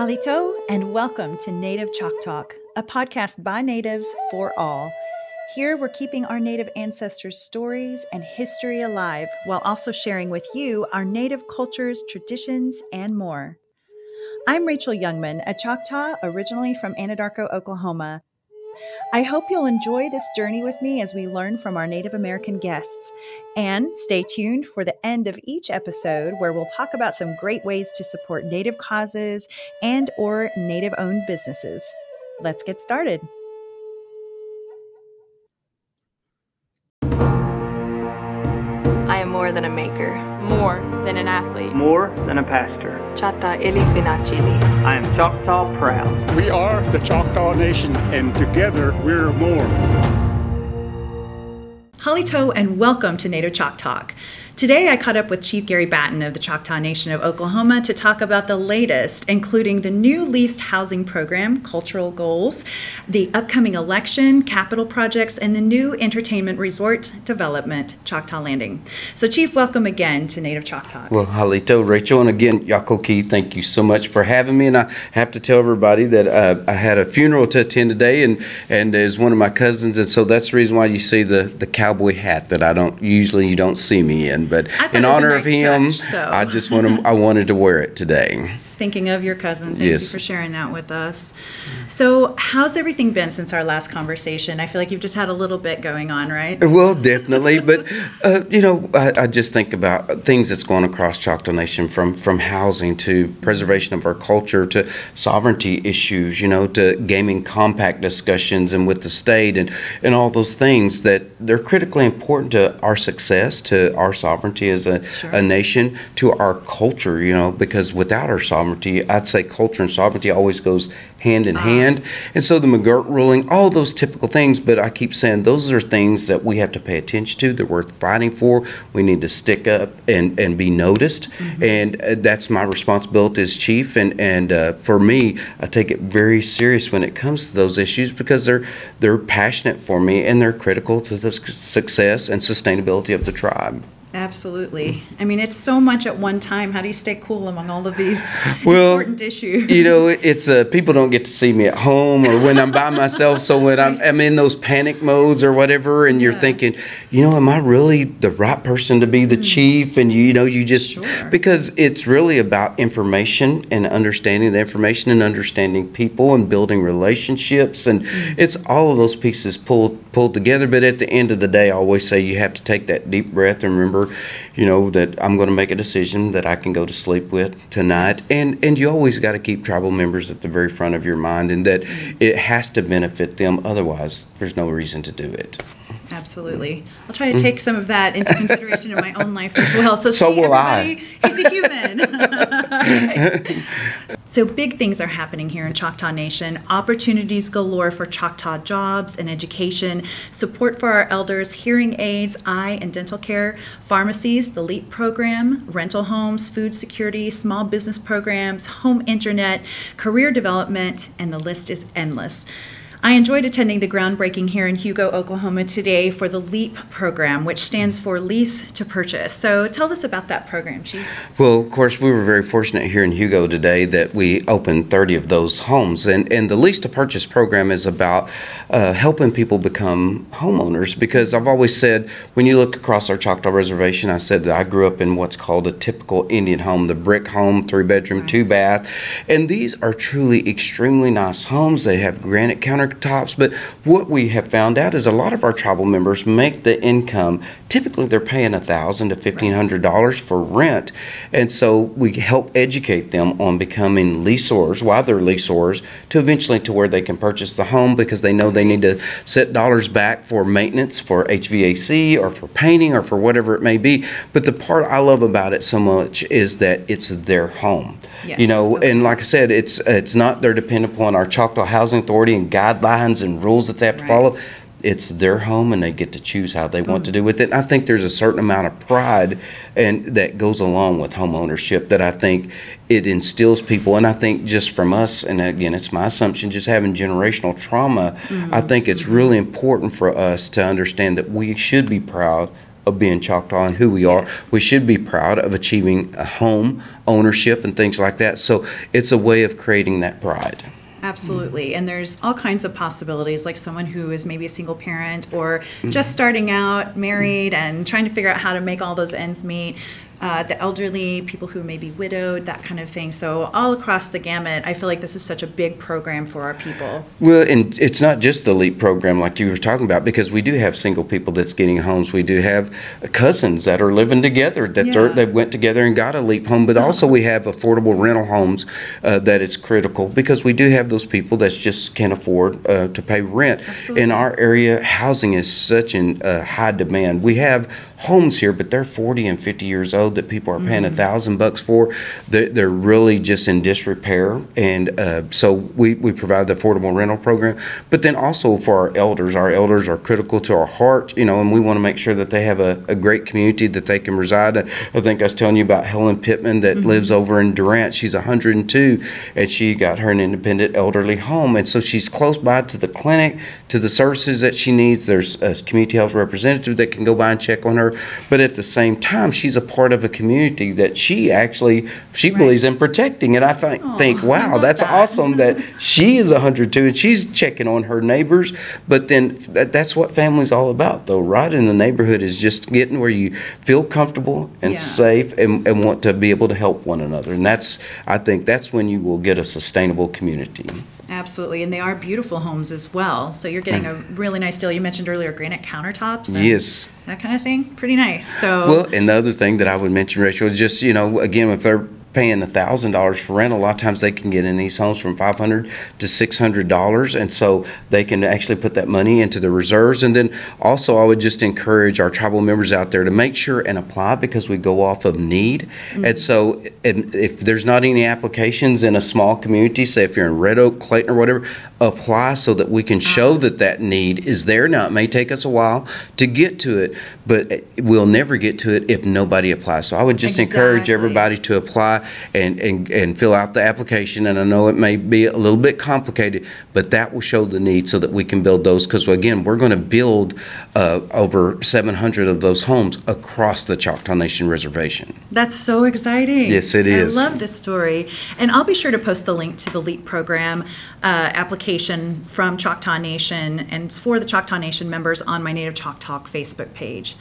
Halito, and welcome to Native Chalk Talk, a podcast by natives for all. Here we're keeping our native ancestors' stories and history alive while also sharing with you our native cultures, traditions, and more. I'm Rachel Youngman, a Choctaw originally from Anadarko, Oklahoma. I hope you'll enjoy this journey with me as we learn from our Native American guests. And stay tuned for the end of each episode where we'll talk about some great ways to support Native causes and or Native-owned businesses. Let's get started. I am more than a maker. More than an athlete. More than a pastor. Chata Ilifinachili. I am Choctaw proud. We are the Choctaw Nation, and together we're more. Halito, and welcome to Native Chalk Talk. Today I caught up with Chief Gary Batton of the Choctaw Nation of Oklahoma to talk about the latest, including the new leased housing program, cultural goals, the upcoming election, capital projects, and the new entertainment resort development, Choctaw Landing. So Chief, welcome again to Native Chalk Talk. Well, Halito, Rachel, and again, Yakoke, thank you so much for having me. And I have to tell everybody that I had a funeral to attend today, and there's one of my cousins, and so that's the reason why you see the cowboy hat that you don't see me in. But in honor of him, I wanted to wear it today. Thinking of your cousin, thank you for sharing that with us. So how's everything been since our last conversation? I feel like you've just had a little bit going on, right? Well, definitely. But, I just think about things that's going across Choctaw Nation from housing to preservation of our culture to sovereignty issues, to gaming compact discussions and with the state and all those things that they're critically important to our success, to our sovereignty as a nation, to our culture, because without our sovereignty, I'd say culture and sovereignty always goes hand in hand. And so the McGirt ruling, all those typical things, but I keep saying those are things that we have to pay attention to, that we're fighting for. We need to stick up and be noticed. Mm-hmm. And that's my responsibility as chief. And for me, I take it very serious when it comes to those issues because they're passionate for me and they're critical to the success and sustainability of the tribe. Absolutely. I mean, it's so much at one time. How do you stay cool among all of these important issues? It's people don't get to see me at home or when I'm by myself. So when I'm in those panic modes or whatever, and you're thinking, am I really the right person to be the chief? And you just because it's really about information and understanding the information and understanding people and building relationships, and it's all of those pieces pulled together. But at the end of the day, I always say you have to take that deep breath and remember, that I'm going to make a decision that I can go to sleep with tonight. Yes. And you always got to keep tribal members at the very front of your mind, and that it has to benefit them. Otherwise, there's no reason to do it. Absolutely. I'll try to take some of that into consideration in my own life as well. So will I. He's a human. Right. So big things are happening here in Choctaw Nation. Opportunities galore for Choctaw jobs and education, support for our elders, hearing aids, eye and dental care, pharmacies, the LEAP program, rental homes, food security, small business programs, home internet, career development, and the list is endless. I enjoyed attending the groundbreaking here in Hugo, Oklahoma today for the LEAP program, which stands for Lease to Purchase. So tell us about that program, Chief. Well, of course, we were very fortunate here in Hugo today that we opened 30 of those homes. And the Lease to Purchase program is about helping people become homeowners, because I've always said, when you look across our Choctaw Reservation, I said that I grew up in what's called a typical Indian home, the brick home, 3-bedroom, 2-bath. And these are truly extremely nice homes. They have granite countertops, but what we have found out is a lot of our tribal members make the income. Typically, they're paying $1,000 to $1,500 for rent, and so we help educate them on becoming leaseors while they're leaseors to eventually to where they can purchase the home, because they know they need to set dollars back for maintenance, for HVAC, or for painting, or for whatever it may be. But the part I love about it so much is that it's their home. Yes, and like I said, it's not they're dependent upon our Choctaw Housing Authority and guidelines and rules that they have to follow. It's their home, and they get to choose how they want to do with it. And I think there's a certain amount of pride and that goes along with home ownership that I think it instills people. And I think just from us, and again, it's my assumption, just having generational trauma, I think it's really important for us to understand that we should be proud of being Choctaw and who we are. Yes. We should be proud of achieving a home ownership and things like that. So it's a way of creating that pride. Absolutely. And there's all kinds of possibilities, like someone who is maybe a single parent or just starting out, married, and trying to figure out how to make all those ends meet. The elderly, people who may be widowed, that kind of thing. So all across the gamut, I feel like this is such a big program for our people. Well, and it's not just the LEAP program like you were talking about, because we do have single people that's getting homes. We do have cousins that are living together that went together and got a LEAP home. But also we have affordable rental homes that is critical, because we do have those people that just can't afford to pay rent. Absolutely. In our area, housing is such in high demand. We have homes here, but they're 40 and 50 years old that people are paying $1,000 for. They're really just in disrepair, and so we provide the affordable rental program. But then also for our elders are critical to our heart, and we want to make sure that they have a great community that they can reside. I think I was telling you about Helen Pittman that lives over in Durant. She's 102, and she got her an independent elderly home, and so she's close by to the clinic, to the services that she needs. There's a community health representative that can go by and check on her. But at the same time, she's a part of a community that she believes in protecting. And I think, wow, that's awesome that she is 102 and she's checking on her neighbors. But then that's what family's all about, though, right? In the neighborhood is just getting where you feel comfortable and safe and want to be able to help one another. And I think that's when you will get a sustainable community. Absolutely, and they are beautiful homes as well. So you're getting a really nice deal. You mentioned earlier granite countertops. And yes. That kind of thing. Pretty nice. So. Well, and the other thing that I would mention, Rachel, is just, again, if they're paying $1,000 for rent, a lot of times they can get in these homes from $500 to $600, and so they can actually put that money into the reserves. And then also I would just encourage our tribal members out there to make sure and apply, because we go off of need. And so if there's not any applications in a small community, say if you're in Red Oak, Clayton, or whatever, apply so that we can show that need is there. Now, it may take us a while to get to it, but we'll never get to it if nobody applies. So I would just encourage everybody to apply and fill out the application. And I know it may be a little bit complicated, but that will show the need so that we can build those, because again, we're going to build over 700 of those homes across the Choctaw Nation Reservation. That's so exciting. Yes, it is. I love this story. And I'll be sure to post the link to the LEAP program application from Choctaw Nation and for the Choctaw Nation members on my Native Choctaw Facebook page.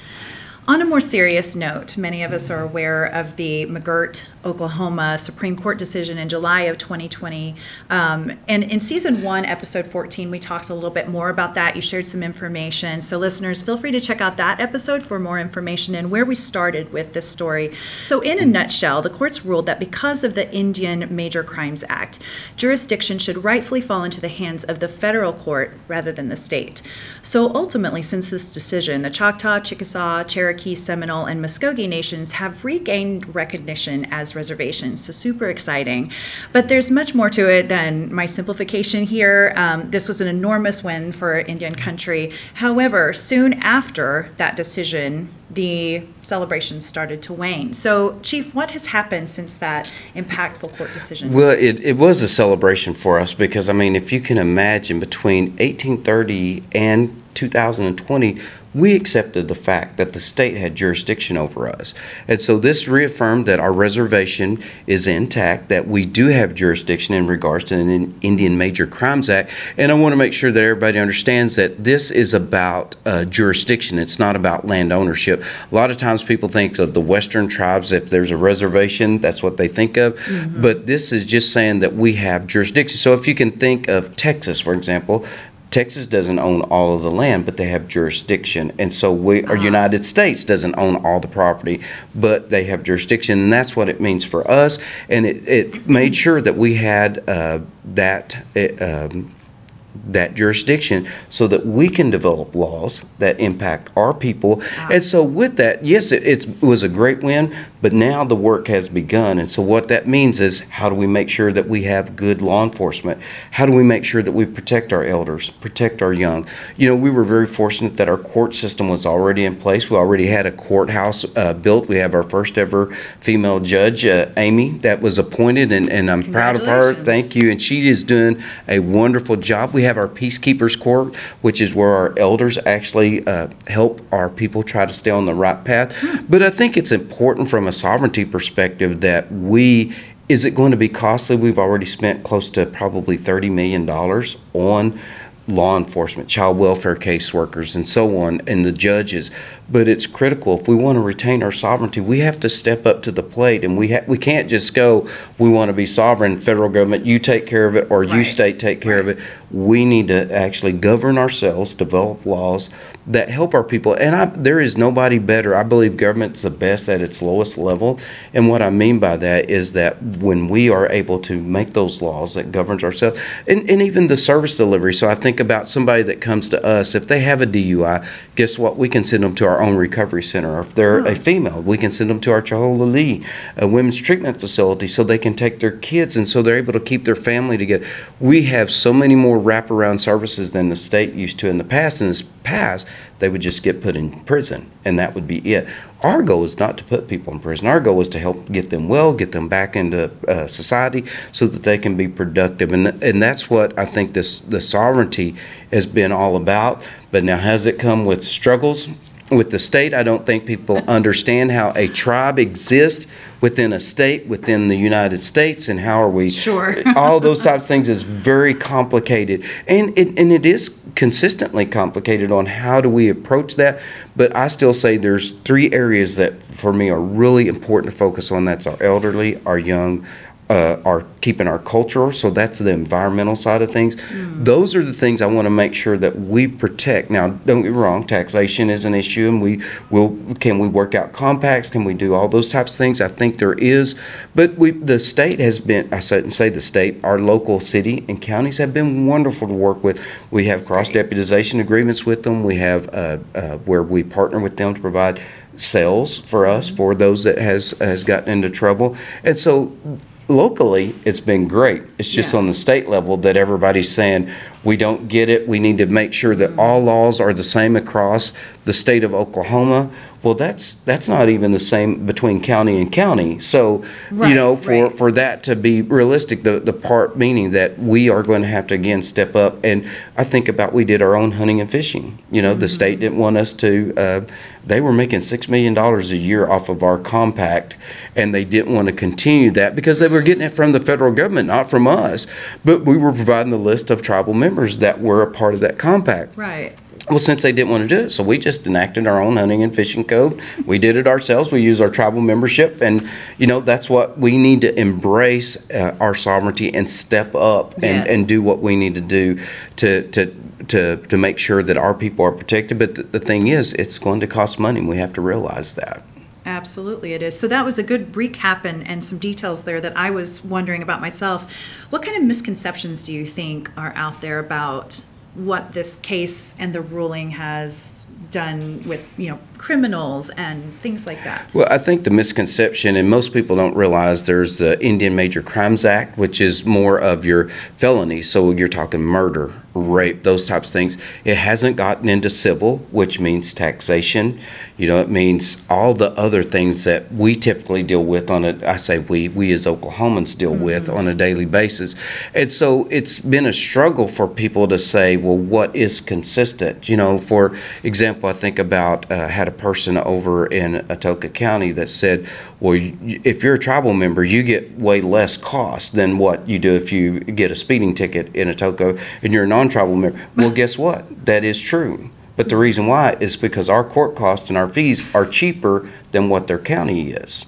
On a more serious note, many of us are aware of the McGirt, Oklahoma Supreme Court decision in July of 2020. And in Season 1, Episode 14, we talked a little bit more about that. You shared some information. So listeners, feel free to check out that episode for more information and where we started with this story. So in a nutshell, the courts ruled that because of the Indian Major Crimes Act, jurisdiction should rightfully fall into the hands of the federal court rather than the state. So ultimately, since this decision, the Choctaw, Chickasaw, Cherokee, Seminole, and Muskogee nations have regained recognition as reservations. So super exciting. But there's much more to it than my simplification here. This was an enormous win for Indian country. However, soon after that decision, the celebrations started to wane. So, Chief, what has happened since that impactful court decision? Well, it was a celebration for us because, if you can imagine, between 1830 and 2020, we accepted the fact that the state had jurisdiction over us. And so this reaffirmed that our reservation is intact, that we do have jurisdiction in regards to the Indian Major Crimes Act. And I want to make sure that everybody understands that this is about jurisdiction. It's not about land ownership. A lot of times people think of the Western tribes, if there's a reservation, that's what they think of. Mm-hmm. But this is just saying that we have jurisdiction. So if you can think of Texas, for example, Texas doesn't own all of the land, but they have jurisdiction. And so our United States doesn't own all the property, but they have jurisdiction. And that's what it means for us. And it made sure that we had that jurisdiction so that we can develop laws that impact our people. And so with that, yes, it was a great win, But now the work has begun. And so what that means is, how do we make sure that we have good law enforcement? How do we make sure that we protect our elders, protect our young? We were very fortunate that our court system was already in place. We already had a courthouse built. We have our first ever female judge, Amy, that was appointed, and I'm proud of her. Thank you. And she is doing a wonderful job. We have our Peacekeepers Court, which is where our elders actually help our people try to stay on the right path. But I think it's important from a sovereignty perspective that is it going to be costly? We've already spent close to probably $30 million on law enforcement, child welfare caseworkers, and so on, and the judges. But it's critical. If we want to retain our sovereignty, we have to step up to the plate, and we can't just go, we want to be sovereign, federal government, you take care of it, or you state take care of it. We need to actually govern ourselves, develop laws that help our people. And there is nobody better. I believe government's the best at its lowest level. And what I mean by that is that when we are able to make those laws that governs ourselves, and even the service delivery. So I think about somebody that comes to us, if they have a DUI, guess what? We can send them to our own recovery center. If they're a female, we can send them to our Chihololi, a women's treatment facility, so they can take their kids, and so they're able to keep their family together. We have so many more wraparound services than the state used to in the past. In the past, they would just get put in prison, and that would be it. Our goal is not to put people in prison. Our goal is to help get them well, get them back into society so that they can be productive. And that's what I think the sovereignty has been all about. But now, has it come with struggles? With the state, I don't think people understand how a tribe exists within a state, within the United States, and how are we... Sure. All those types of things is very complicated. And it is consistently complicated on how do we approach that. But I still say there's 3 areas that, for me, are really important to focus on. That's our elderly, our young, are keeping our culture, so that's the environmental side of things. Those are the things I want to make sure that we protect. Now, don't get me wrong, taxation is an issue, and can we work out compacts? Can we do all those types of things? I think there is, but the state has been, the state, our local city and counties have been wonderful to work with. We have cross-deputization agreements with them. We have where we partner with them to provide sales for us, for those that has gotten into trouble. And so locally, it's been great. It's just on the state level that everybody's saying, we don't get it. We need to make sure that all laws are the same across the state of Oklahoma. Well, that's not even the same between county and county. So, for that to be realistic, the part meaning that we are going to have to, again, step up. And I think about, we did our own hunting and fishing. The state didn't want us to, they were making $6 million a year off of our compact, and they didn't want to continue that because they were getting it from the federal government, not from us. But we were providing the list of tribal members that were a part of that compact. Right. Well, since they didn't want to do it, so we just enacted our own hunting and fishing code. We did it ourselves. We use our tribal membership, and that's what we need to embrace, our sovereignty, and step up and do what we need to do to make sure that our people are protected. But the thing is, it's going to cost money, and we have to realize that. Absolutely, it is. So that was a good recap and some details there that I was wondering about myself. What kind of misconceptions do you think are out there about what this case and the ruling has done with, criminals and things like that? Well, I think the misconception, and most people don't realize, there's the Indian Major Crimes Act, which is more of your felonies. So you're talking murder, rape, those types of things. It hasn't gotten into civil, which means taxation. It means all the other things that we typically deal with we as Oklahomans deal with on a daily basis. And so it's been a struggle for people to say, well, what is consistent? For example, I think about had a person over in Yakoke County that said, well, if you're a tribal member, you get way less cost than what you do if you get a speeding ticket in Yakoke and you're a non-tribal member. Well, guess what? That is true. But the reason why is because our court costs and our fees are cheaper than what their county is.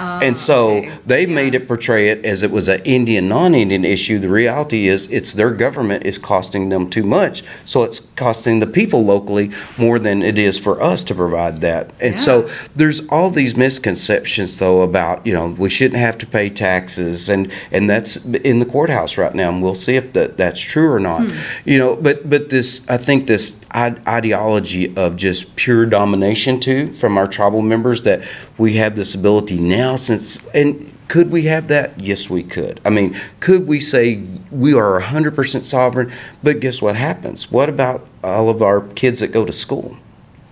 And so they made it portray it as it was an Indian, non-Indian issue. The reality is it's their government is costing them too much. So it's costing the people locally more than it is for us to provide that. And so there's all these misconceptions, though, about, we shouldn't have to pay taxes. And that's in the courthouse right now. And we'll see if that's true or not. But this, I think this ideology of just pure domination, too, from our tribal members, that we have this ability now and could we have that? Yes, we could. I mean, could we say we are 100% sovereign? But guess what happens? What about all of our kids that go to school?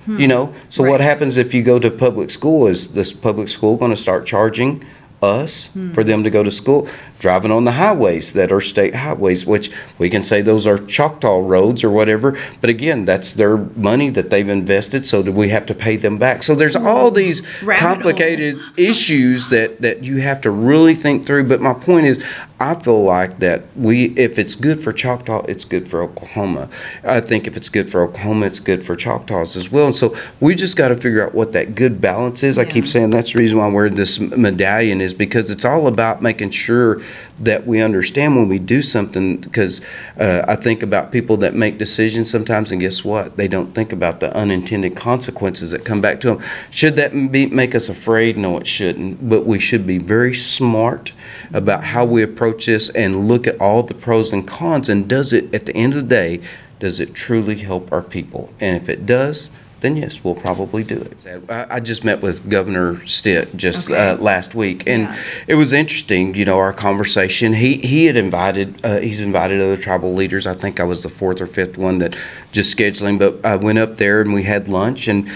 So what happens if you go to public school? Is this public school going to start charging us for them to go to school, driving on the highways that are state highways, which we can say those are Choctaw roads or whatever, but again, that's their money that they've invested, so do we have to pay them back? So there's all these complicated issues that you have to really think through, but my point is, I feel like that if it's good for Choctaw, it's good for Oklahoma. I think if it's good for Oklahoma, it's good for Choctaws as well, and so we just got to figure out what that good balance is. I keep saying that's the reason why I'm wearing this medallion, is because it's all about making sure that we understand when we do something, because I think about people that make decisions sometimes, and guess what? They don't think about the unintended consequences that come back to them. Should that make us afraid? No, it shouldn't. But we should be very smart about how we approach this and look at all the pros and cons, and does it, at the end of the day, does it truly help our people? And if it does, then yes, we'll probably do it. I just met with Governor Stitt just last week, and it was interesting, our conversation. He had he's invited other tribal leaders. I think I was the fourth or fifth one that just scheduling, but I went up there and we had lunch, and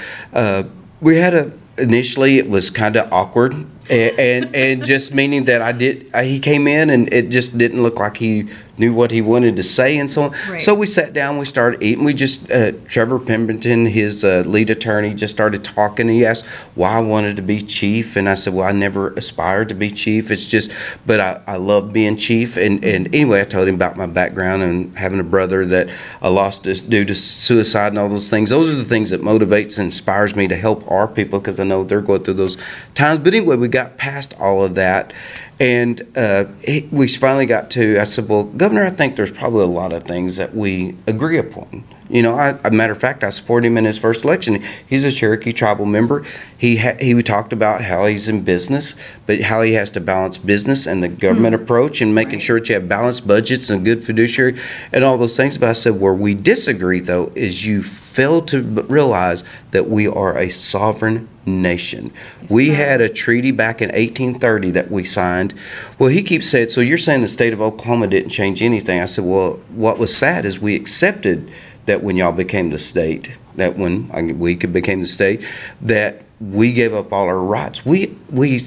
we had initially it was kind of awkward, and just meaning that he came in and it just didn't look like he knew what he wanted to say and so on. Right. So we sat down, we started eating. We just, Trevor Pemberton, his lead attorney, just started talking. He asked why I wanted to be chief. And I said, well, I never aspired to be chief. It's just, but I love being chief. And anyway, I told him about my background and having a brother that I lost due to suicide and all those things. Those are the things that motivates and inspires me to help our people, because I know they're going through those times. But anyway, we got past all of that. And we finally got to, I said, well, Governor, I think there's probably a lot of things that we agree upon. A matter of fact, I support him in his first election. He's a Cherokee tribal member. He talked about how he's in business, but how he has to balance business and the government approach, and making sure that you have balanced budgets and good fiduciary and all those things. But I said, where we disagree, though, is you fail to realize that we are a sovereign nation. We had a treaty back in 1830 that we signed. Well, he keeps saying, so you're saying the state of Oklahoma didn't change anything? I said, well, what was sad is we accepted that when y'all became the state, that when we became the state, that we gave up all our rights. We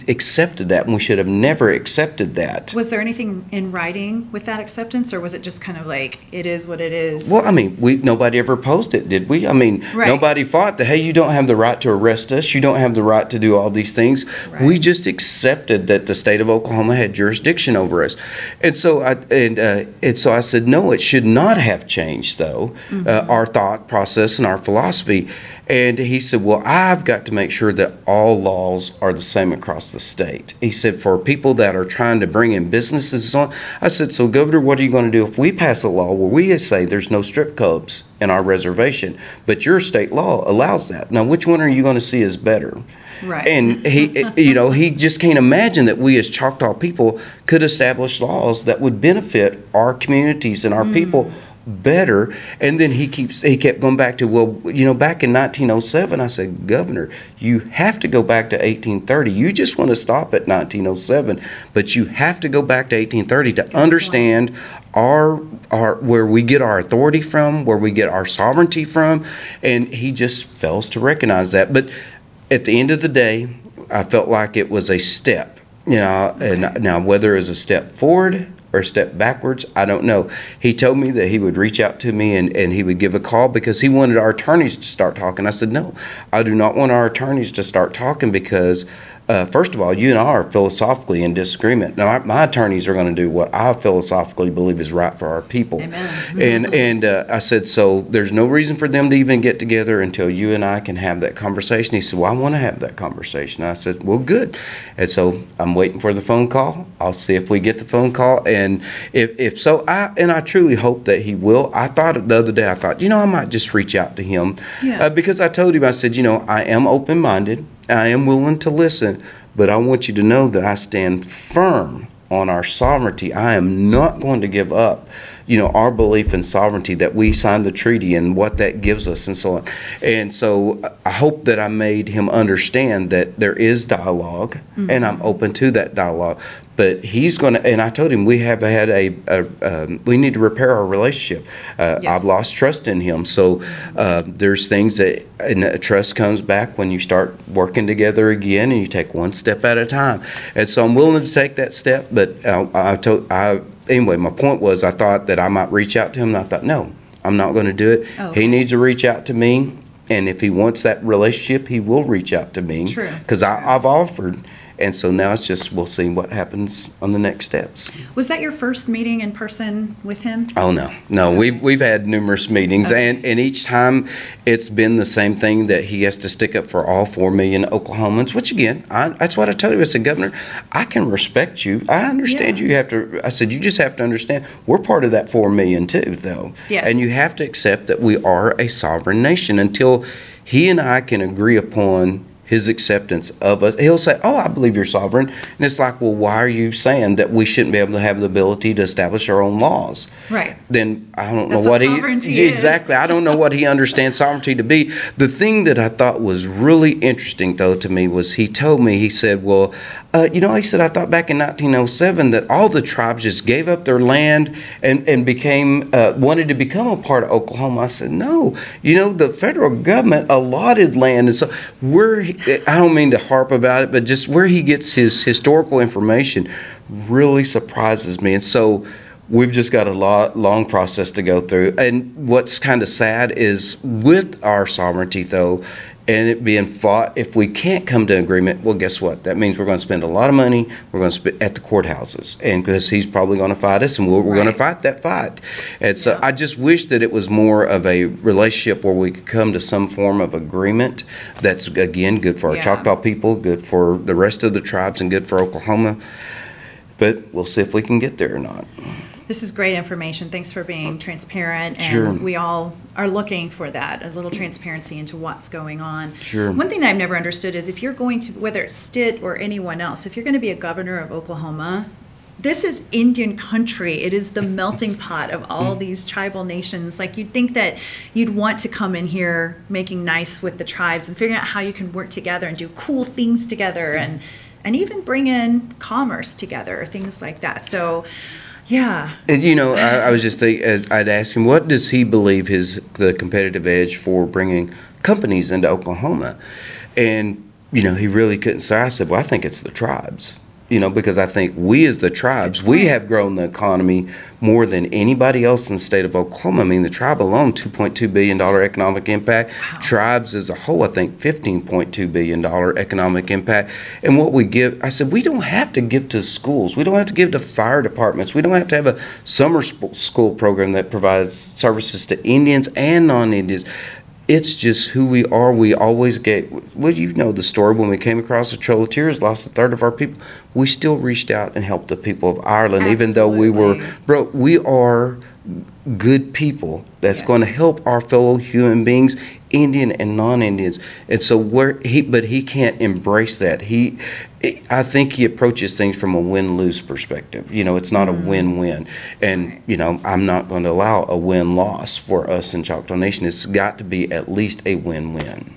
accepted that, and we should have never accepted that. Was there anything in writing with that acceptance, or was it just kind of like, it is what it is? Well, I mean, nobody ever opposed it, did we? I mean, nobody fought that, hey, you don't have the right to arrest us. You don't have the right to do all these things. Right. We just accepted that the state of Oklahoma had jurisdiction over us. And so I said, no, it should not have changed, though, our thought process and our philosophy. And he said, well, I've got to make sure that all laws are the same across the state. He said, for people that are trying to bring in businesses and so on. I said, so Governor, what are you going to do if we pass a law where we say there's no strip clubs in our reservation, but your state law allows that? Now, which one are you going to see as better? Right. And he just can't imagine that we as Choctaw people could establish laws that would benefit our communities and our people better. And then he kept going back to, well, back in 1907, I said, Governor, you have to go back to 1830. You just want to stop at 1907, but you have to go back to 1830 to understand our where we get our authority from, where we get our sovereignty from. And he just fails to recognize that. But at the end of the day, I felt like it was a step, and now whether it was a step forward or a step backwards, I don't know. He told me that he would reach out to me and he would give a call because he wanted our attorneys to start talking. I said, no, I do not want our attorneys to start talking, because first of all, you and I are philosophically in disagreement. Now, my attorneys are going to do what I philosophically believe is right for our people. Amen. And I said, so there's no reason for them to even get together until you and I can have that conversation. He said, well, I want to have that conversation. I said, well, good. And so I'm waiting for the phone call. I'll see if we get the phone call. And if so, I truly hope that he will. I thought the other day, I might just reach out to him. Because I told him, I said, I am open-minded. I am willing to listen, but I want you to know that I stand firm on our sovereignty. I am not going to give up, our belief in sovereignty, that we signed the treaty and what that gives us and so on. And so I hope that I made him understand that there is dialogue, and I'm open to that dialogue. But he's going to, and I told him we have had we need to repair our relationship. I've lost trust in him. So there's things that, and trust comes back when you start working together again and you take one step at a time. And so I'm willing to take that step. But anyway, my point was I thought that I might reach out to him, and I thought, no, I'm not going to do it. Oh. He needs to reach out to me. And if he wants that relationship, he will reach out to me. True. Because I've offered. And so now it's just, we'll see what happens on the next steps. Was that your first meeting in person with him? Oh, no. We've had numerous meetings, and each time it's been the same thing, that he has to stick up for all 4 million Oklahomans, which again, that's what I told him. I said, Governor, I can respect you. I understand you have to, I said, you just have to understand, we're part of that 4 million too, though. Yes. And you have to accept that we are a sovereign nation until he and I can agree upon his acceptance of us. He'll say, oh, I believe you're sovereign. And it's like, well, why are you saying that we shouldn't be able to have the ability to establish our own laws? Right. Then I don't That's know what sovereignty is. Exactly. I don't know what he understands sovereignty to be. The thing that I thought was really interesting, though, to me was he told me, he said, well, he said, I thought back in 1907 that all the tribes just gave up their land and became, wanted to become a part of Oklahoma. I said, no, the federal government allotted land. And so I don't mean to harp about it, but just where he gets his historical information really surprises me. And so we've just got a long process to go through. And what's kind of sad is with our sovereignty, though, and it being fought, if we can't come to agreement, well, guess what? That means we're going to spend a lot of money. We're going to spend at the courthouses, and because he's probably going to fight us, and we're going to fight that fight. And so I just wish that it was more of a relationship where we could come to some form of agreement that's, again, good for our Choctaw people, good for the rest of the tribes, and good for Oklahoma. But we'll see if we can get there or not. This is great information. Thanks for being transparent. And Sure. we all are looking for that, a little transparency into what's going on. Sure. One thing that I've never understood is if you're going to, whether it's Stitt or anyone else, if you're going to be a governor of Oklahoma, this is Indian country. It is the melting pot of all these tribal nations. Like, you'd think that you'd want to come in here making nice with the tribes and figuring out how you can work together and do cool things together and even bring in commerce together, things like that. So, yeah. I was just thinking, I'd ask him, what does he believe the competitive edge for bringing companies into Oklahoma? And, he really couldn't say. I said, well, I think it's the tribes. Because I think we as the tribes, we have grown the economy more than anybody else in the state of Oklahoma. I mean, the tribe alone, $2.2 billion economic impact. Wow. Tribes as a whole, I think, $15.2 billion economic impact. And what we give, I said, we don't have to give to schools. We don't have to give to fire departments. We don't have to have a summer school program that provides services to Indians and non-Indians. It's just who we are. We always get, well, the story. When we came across the Trail of Tears, lost a third of our people, we still reached out and helped the people of Ireland. Absolutely. Even though we were, we are good people that's going to help our fellow human beings, Indian and non-Indians. And so but he can't embrace that. I think he approaches things from a win-lose perspective. It's not a win-win. And, I'm not going to allow a win-loss for us in Choctaw Nation. It's got to be at least a win-win.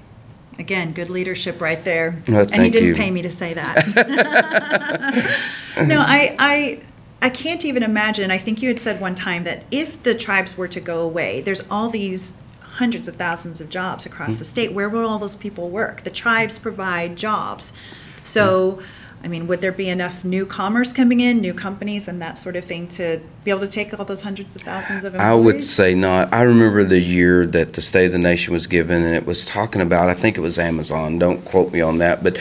Again, good leadership right there. Well, and he didn't pay me to say that. No, I can't even imagine. I think you had said one time that if the tribes were to go away, there's all these hundreds of thousands of jobs across the state. Where will all those people work? The tribes provide jobs. So I mean, would there be enough new commerce coming in, new companies and that sort of thing to be able to take all those hundreds of thousands of employees? I would say not. I remember the year that the State of the Nation was given, and it was talking about, I think it was Amazon, don't quote me on that, but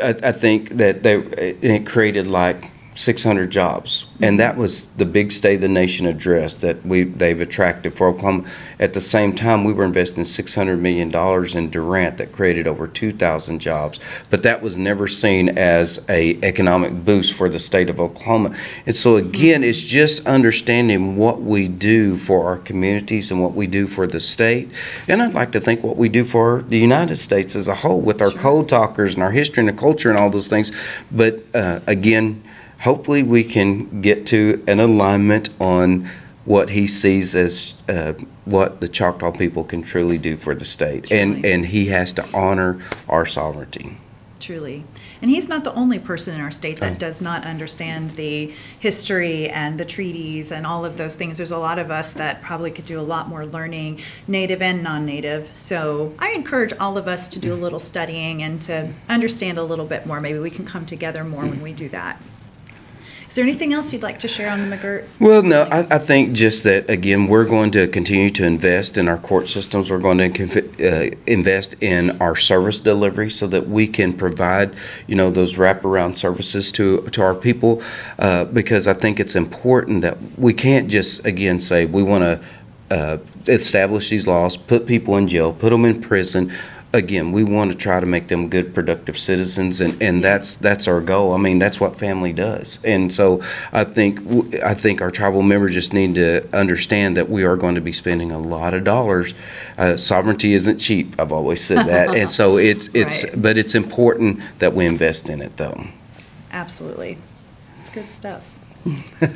I think that it created like 600 jobs, and that was the big State of the Nation address that they've attracted for Oklahoma. At the same time, we were investing $600 million in Durant that created over 2,000 jobs, but that was never seen as a economic boost for the state of Oklahoma. And so again, it's just understanding what we do for our communities and what we do for the state, and I'd like to think what we do for the United States as a whole with our code talkers and our history and the culture and all those things. But again, hopefully we can get to an alignment on what he sees as what the Choctaw people can truly do for the state. And he has to honor our sovereignty. Truly. And he's not the only person in our state that does not understand the history and the treaties and all of those things. There's a lot of us that probably could do a lot more learning, native and non-native. So I encourage all of us to do a little studying and to understand a little bit more. Maybe we can come together more when we do that. Is there anything else you'd like to share on the McGirt? Well, no, I think just that, again, we're going to continue to invest in our court systems. We're going to invest in our service delivery so that we can provide, those wraparound services to our people, because I think it's important that we can't just, again, say we want to establish these laws, put people in jail, put them in prison. Again, we want to try to make them good, productive citizens, and that's our goal. I mean, that's what family does. And so I think our tribal members just need to understand that we are going to be spending a lot of dollars. Sovereignty isn't cheap. I've always said that, and so but it's important that we invest in it, though. Absolutely, it's good stuff.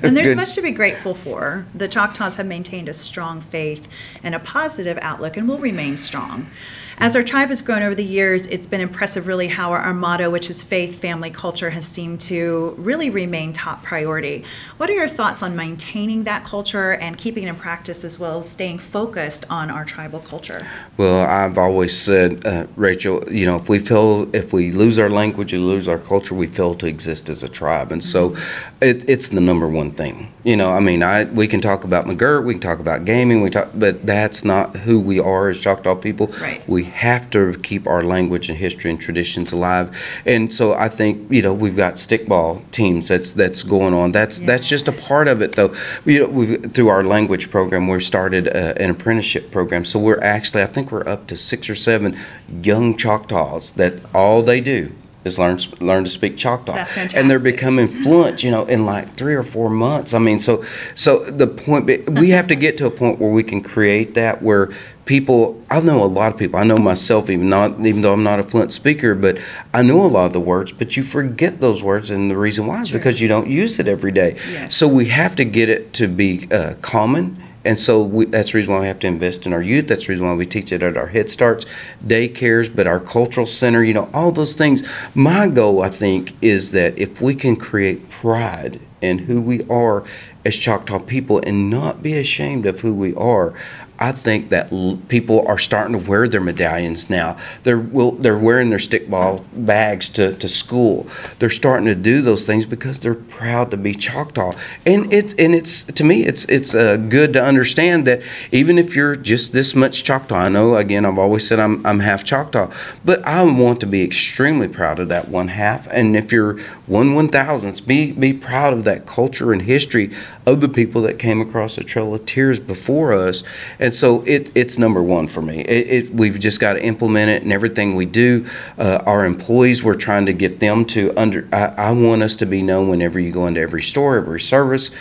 And there's much to be grateful for. The Choctaws have maintained a strong faith and a positive outlook and will remain strong. As our tribe has grown over the years, it's been impressive really how our motto, which is faith, family, culture, has seemed to really remain top priority. What are your thoughts on maintaining that culture and keeping it in practice as well as staying focused on our tribal culture? Well, I've always said, Rachel, if we lose our language, we lose our culture, we fail to exist as a tribe. And so it's the number one thing. We can talk about McGirt, we can talk about gaming, but that's not who we are as Choctaw people. Right. We have to keep our language and history and traditions alive. And so I think, we've got stickball teams that's going on. That's just a part of it, though. Through our language program, we started an apprenticeship program. So we're actually, I think we're up to 6 or 7 young Choctaws that all they do is learn to speak Choctaw. That's fantastic. And they're becoming fluent, in like 3 or 4 months. I mean, so the point, we have to get to a point where we can create that, where people, I know a lot of people, I know myself, even though I'm not a fluent speaker, but I know a lot of the words, but you forget those words, and the reason why is because you don't use it every day. Yes. So we have to get it to be common. And so that's the reason why we have to invest in our youth. That's the reason why we teach it at our Head Starts, daycares, but our cultural center, all those things. My goal, I think, is that if we can create pride in who we are as Choctaw people and not be ashamed of who we are, I think that people are starting to wear their medallions now. They're wearing their stickball bags to school. They're starting to do those things because they're proud to be Choctaw. And it's to me it's good to understand that even if you're just this much Choctaw, I know again I've always said I'm half Choctaw, but I want to be extremely proud of that 1/2. And if you're 1/1000ths, be proud of that culture and history of the people that came across the Trail of Tears before us. And so it's number one for me. We've just got to implement it in everything we do. Our employees, we're trying to get them to I want us to be known whenever you go into every store, every service,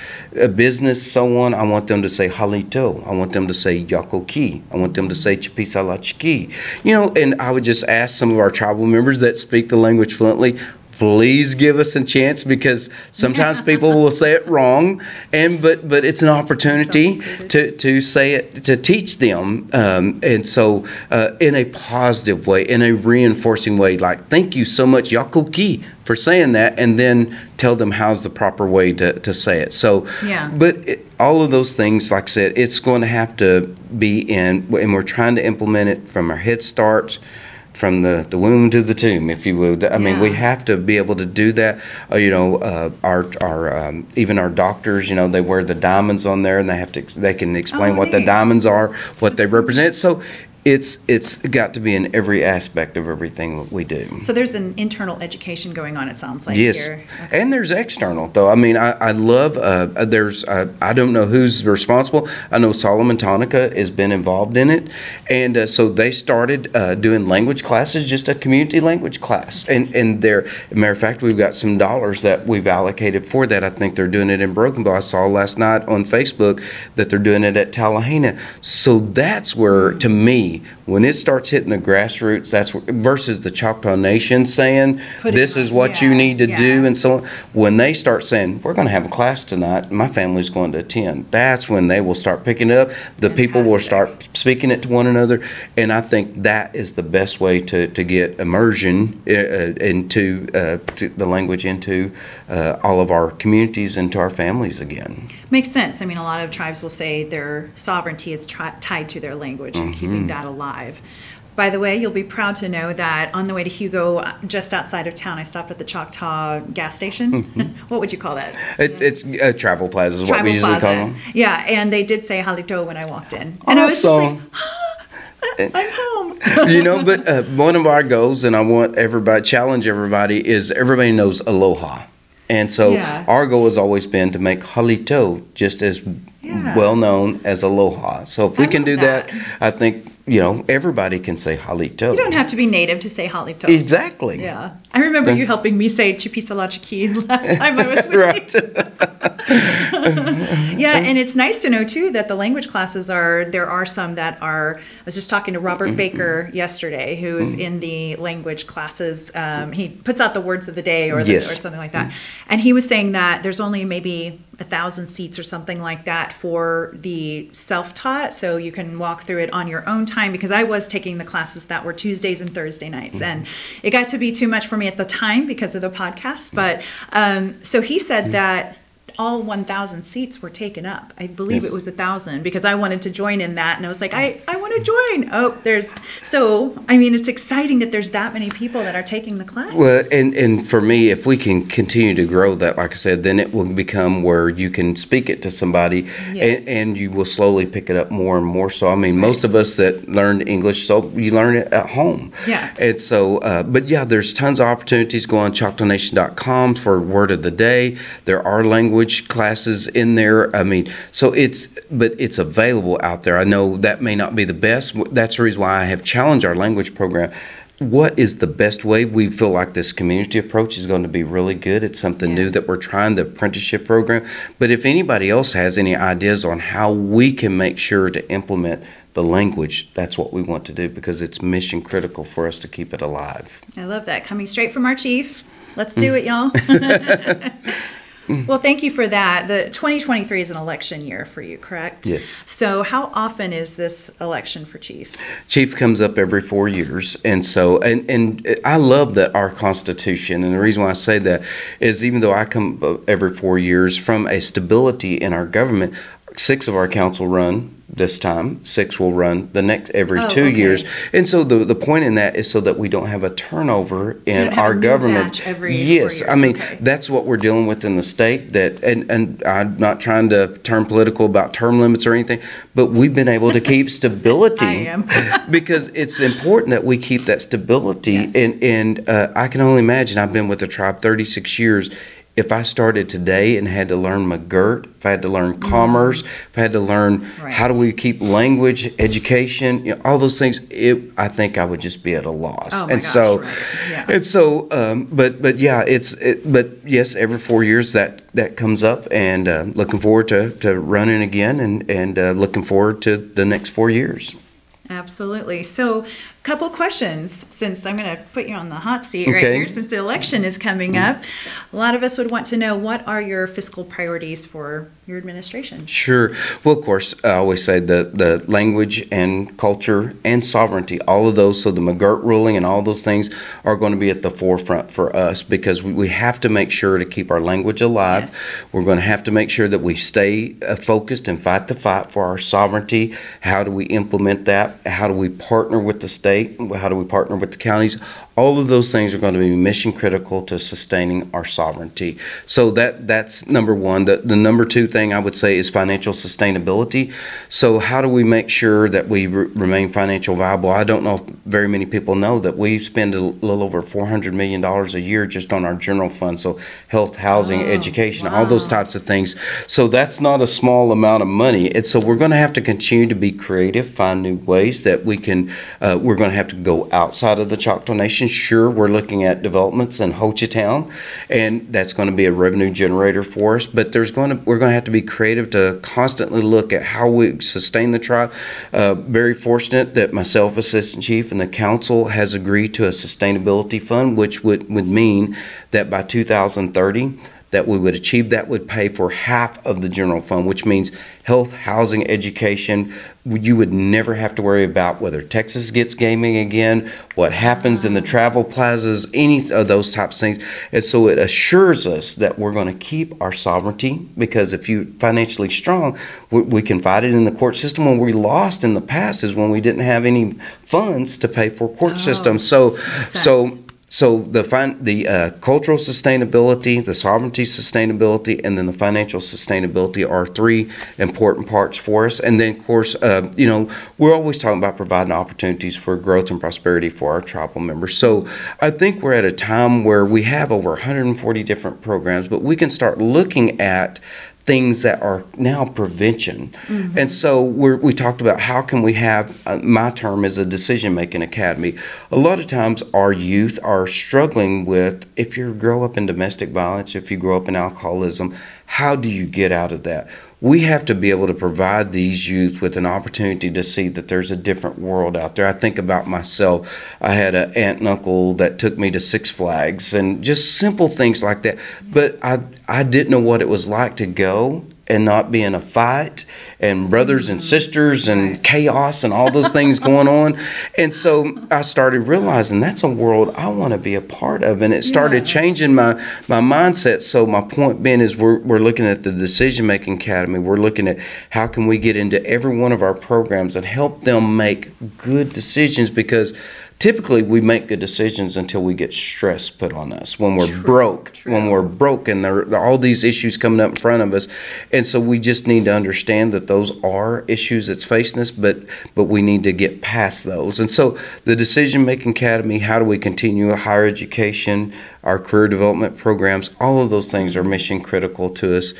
business, so on. I want them to say halito. I want them to say Yakoke. I want them to say chipisalachiki. And I would just ask some of our tribal members that speak the language fluently, please give us a chance, because sometimes people will say it wrong, but it's an opportunity to say it, to teach them, and so in a positive way, in a reinforcing way, like thank you so much Yakoke for saying that, and then tell them how's the proper way to say it. So, but all of those things, like I said, it's going to have to be in, and we're trying to implement it from our Head Starts, from the womb to the tomb, if you would. I mean, we have to be able to do that. Our even our doctors, they wear the diamonds on there, and they can explain what the diamonds are, what they represent. So it's got to be in every aspect of everything that we do. So there's an internal education going on, it sounds like. Yes, here. Okay. And there's external, though. I mean, I love, there's, I don't know who's responsible. I know Solomon Tonica has been involved in it. And so they started doing language classes, just a community language class. And there, matter of fact, we've got some dollars that we've allocated for that. I think they're doing it in Broken Bow. I saw last night on Facebook that they're doing it at Tallahena. So that's where, to me, when it starts hitting the grassroots, that's versus the Choctaw Nation saying, this is what you need to do, and so on. When they start saying, we're going to have a class tonight, my family's going to attend, that's when they will start picking it up. The people will start speaking it to one another, and I think that is the best way to get immersion into the language into all of our communities and to our families again. Makes sense. I mean, a lot of tribes will say their sovereignty is tied to their language and keeping that alive. By the way, you'll be proud to know that on the way to Hugo, just outside of town, I stopped at the Choctaw gas station. What would you call that? It's a travel plaza is what we usually call them. Yeah, and they did say halito when I walked in. And I was just like, I'm home. But one of our goals, and I want challenge everybody, is everybody knows aloha. And so our goal has always been to make halito just as well known as aloha. So if we can do that, I think, everybody can say halito. You don't have to be native to say halito. Exactly. Yeah. I remember you helping me say chipisalachiki last time I was with you. Yeah, and it's nice to know, too, that the language classes there are some that are, I was just talking to Robert Baker yesterday, who's in the language classes. He puts out the words of the day or something like that. And he was saying that there's only maybe 1,000 seats or something like that for the self-taught, so you can walk through it on your own time, because I was taking the classes that were Tuesdays and Thursday nights, and it got to be too much for me at the time because of the podcast, but so he said that all 1,000 seats were taken up. I believe it was 1,000, because I wanted to join in that, and I was like, I want to join. So I mean, it's exciting that there's that many people that are taking the classes. Well, and for me, if we can continue to grow that, like I said, then it will become where you can speak it to somebody, and you will slowly pick it up more and more. So I mean, most of us that learned English, so you learn it at home. Yeah. And so, but yeah, there's tons of opportunities. Go on ChoctawNation.com for Word of the Day. There are language classes in there. I mean, so it's available out there. I know that may not be the best. That's the reason why I have challenged our language program. What is the best way? We feel like this community approach is going to be really good. It's something new that we're trying, the apprenticeship program. But if anybody else has any ideas on how we can make sure to implement the language, that's what we want to do, because it's mission critical for us to keep it alive. I love that. Coming straight from our chief. Let's do it, y'all. Well, thank you for that. The 2023 is an election year for you, correct? Yes. So how often is this election for Chief? Chief comes up every 4 years. And so, and I love that our Constitution, and the reason why I say that is even though I come up every 4 years, from a stability in our government, 6 of our council run this time, 6 will run the next every 2 years. And so the point in that is so that we don't have a turnover in our government. Every 4 years. I mean, that's what we're dealing with in the state. That and I'm not trying to turn political about term limits or anything, but we've been able to keep stability. I am. Because it's important that we keep that stability. Yes. And I can only imagine, I've been with the tribe 36 years. If I started today and had to learn McGirt, if I had to learn commerce, if I had to learn how do we keep language, education, all those things, I think I would just be at a loss. Oh my and gosh, so, Yeah. and so, but yeah, but yes, every 4 years that comes up, and looking forward to running again, and looking forward to the next 4 years. Absolutely. So, a couple questions, since I'm going to put you on the hot seat right here, since the election is coming up. A lot of us would want to know, what are your fiscal priorities for your administration? Sure. Well, of course, I always say the language and culture and sovereignty, all of those, so the McGirt ruling and all those things are going to be at the forefront for us, because we have to make sure to keep our language alive. Yes. We're going to have to make sure that we stay focused and fight the fight for our sovereignty. How do we implement that? How do we partner with the state state? How do we partner with the counties? All of those things are going to be mission critical to sustaining our sovereignty. So that's number one. The number two thing I would say is financial sustainability. So how do we make sure that we remain financial viable? I don't know if very many people know that we spend a little over $400 million a year just on our general fund. So health, housing, education, all those types of things. So that's not a small amount of money. And so we're going to have to continue to be creative, find new ways that we can, we're going to have to go outside of the Choctaw Nation. Sure, we're looking at developments in Hochatown, and that's going to be a revenue generator for us. But we're going to have to be creative to constantly look at how we sustain the tribe. Very fortunate that myself, Assistant Chief, and the council has agreed to a sustainability fund, which would mean that by 2030, that we would achieve, that would pay for half of the general fund, which means health, housing, education. You would never have to worry about whether Texas gets gaming again, what happens in the travel plazas, any of those types of things. And so it assures us that we're going to keep our sovereignty, because if you're financially strong, we can fight it in the court system. When we lost in the past is when we didn't have any funds to pay for court systems. So the cultural sustainability, the sovereignty sustainability, and then the financial sustainability are three important parts for us. And then, of course, we're always talking about providing opportunities for growth and prosperity for our tribal members. So I think we're at a time where we have over 140 different programs, but we can start looking at things that are now prevention. Mm-hmm. And so we talked about how can we have, my term is a decision-making academy. A lot of times our youth are struggling with, if you grow up in domestic violence, if you grow up in alcoholism, how do you get out of that? We have to be able to provide these youth with an opportunity to see that there's a different world out there. I think about myself. I had an aunt and uncle that took me to Six Flags and just simple things like that. But I didn't know what it was like to go and not be in a fight and brothers and sisters and chaos and all those things going on. And so I started realizing that's a world I want to be a part of. And it started changing my mindset. So my point being is we're looking at the Decision-Making Academy. We're looking at how can we get into every one of our programs and help them make good decisions, because typically we make good decisions until we get stress put on us, when we're broke, and there are all these issues coming up in front of us. And so we just need to understand that those are issues that's facing us, but we need to get past those. And so the Decision-Making Academy, how do we continue higher education, our career development programs, all of those things are mission critical to us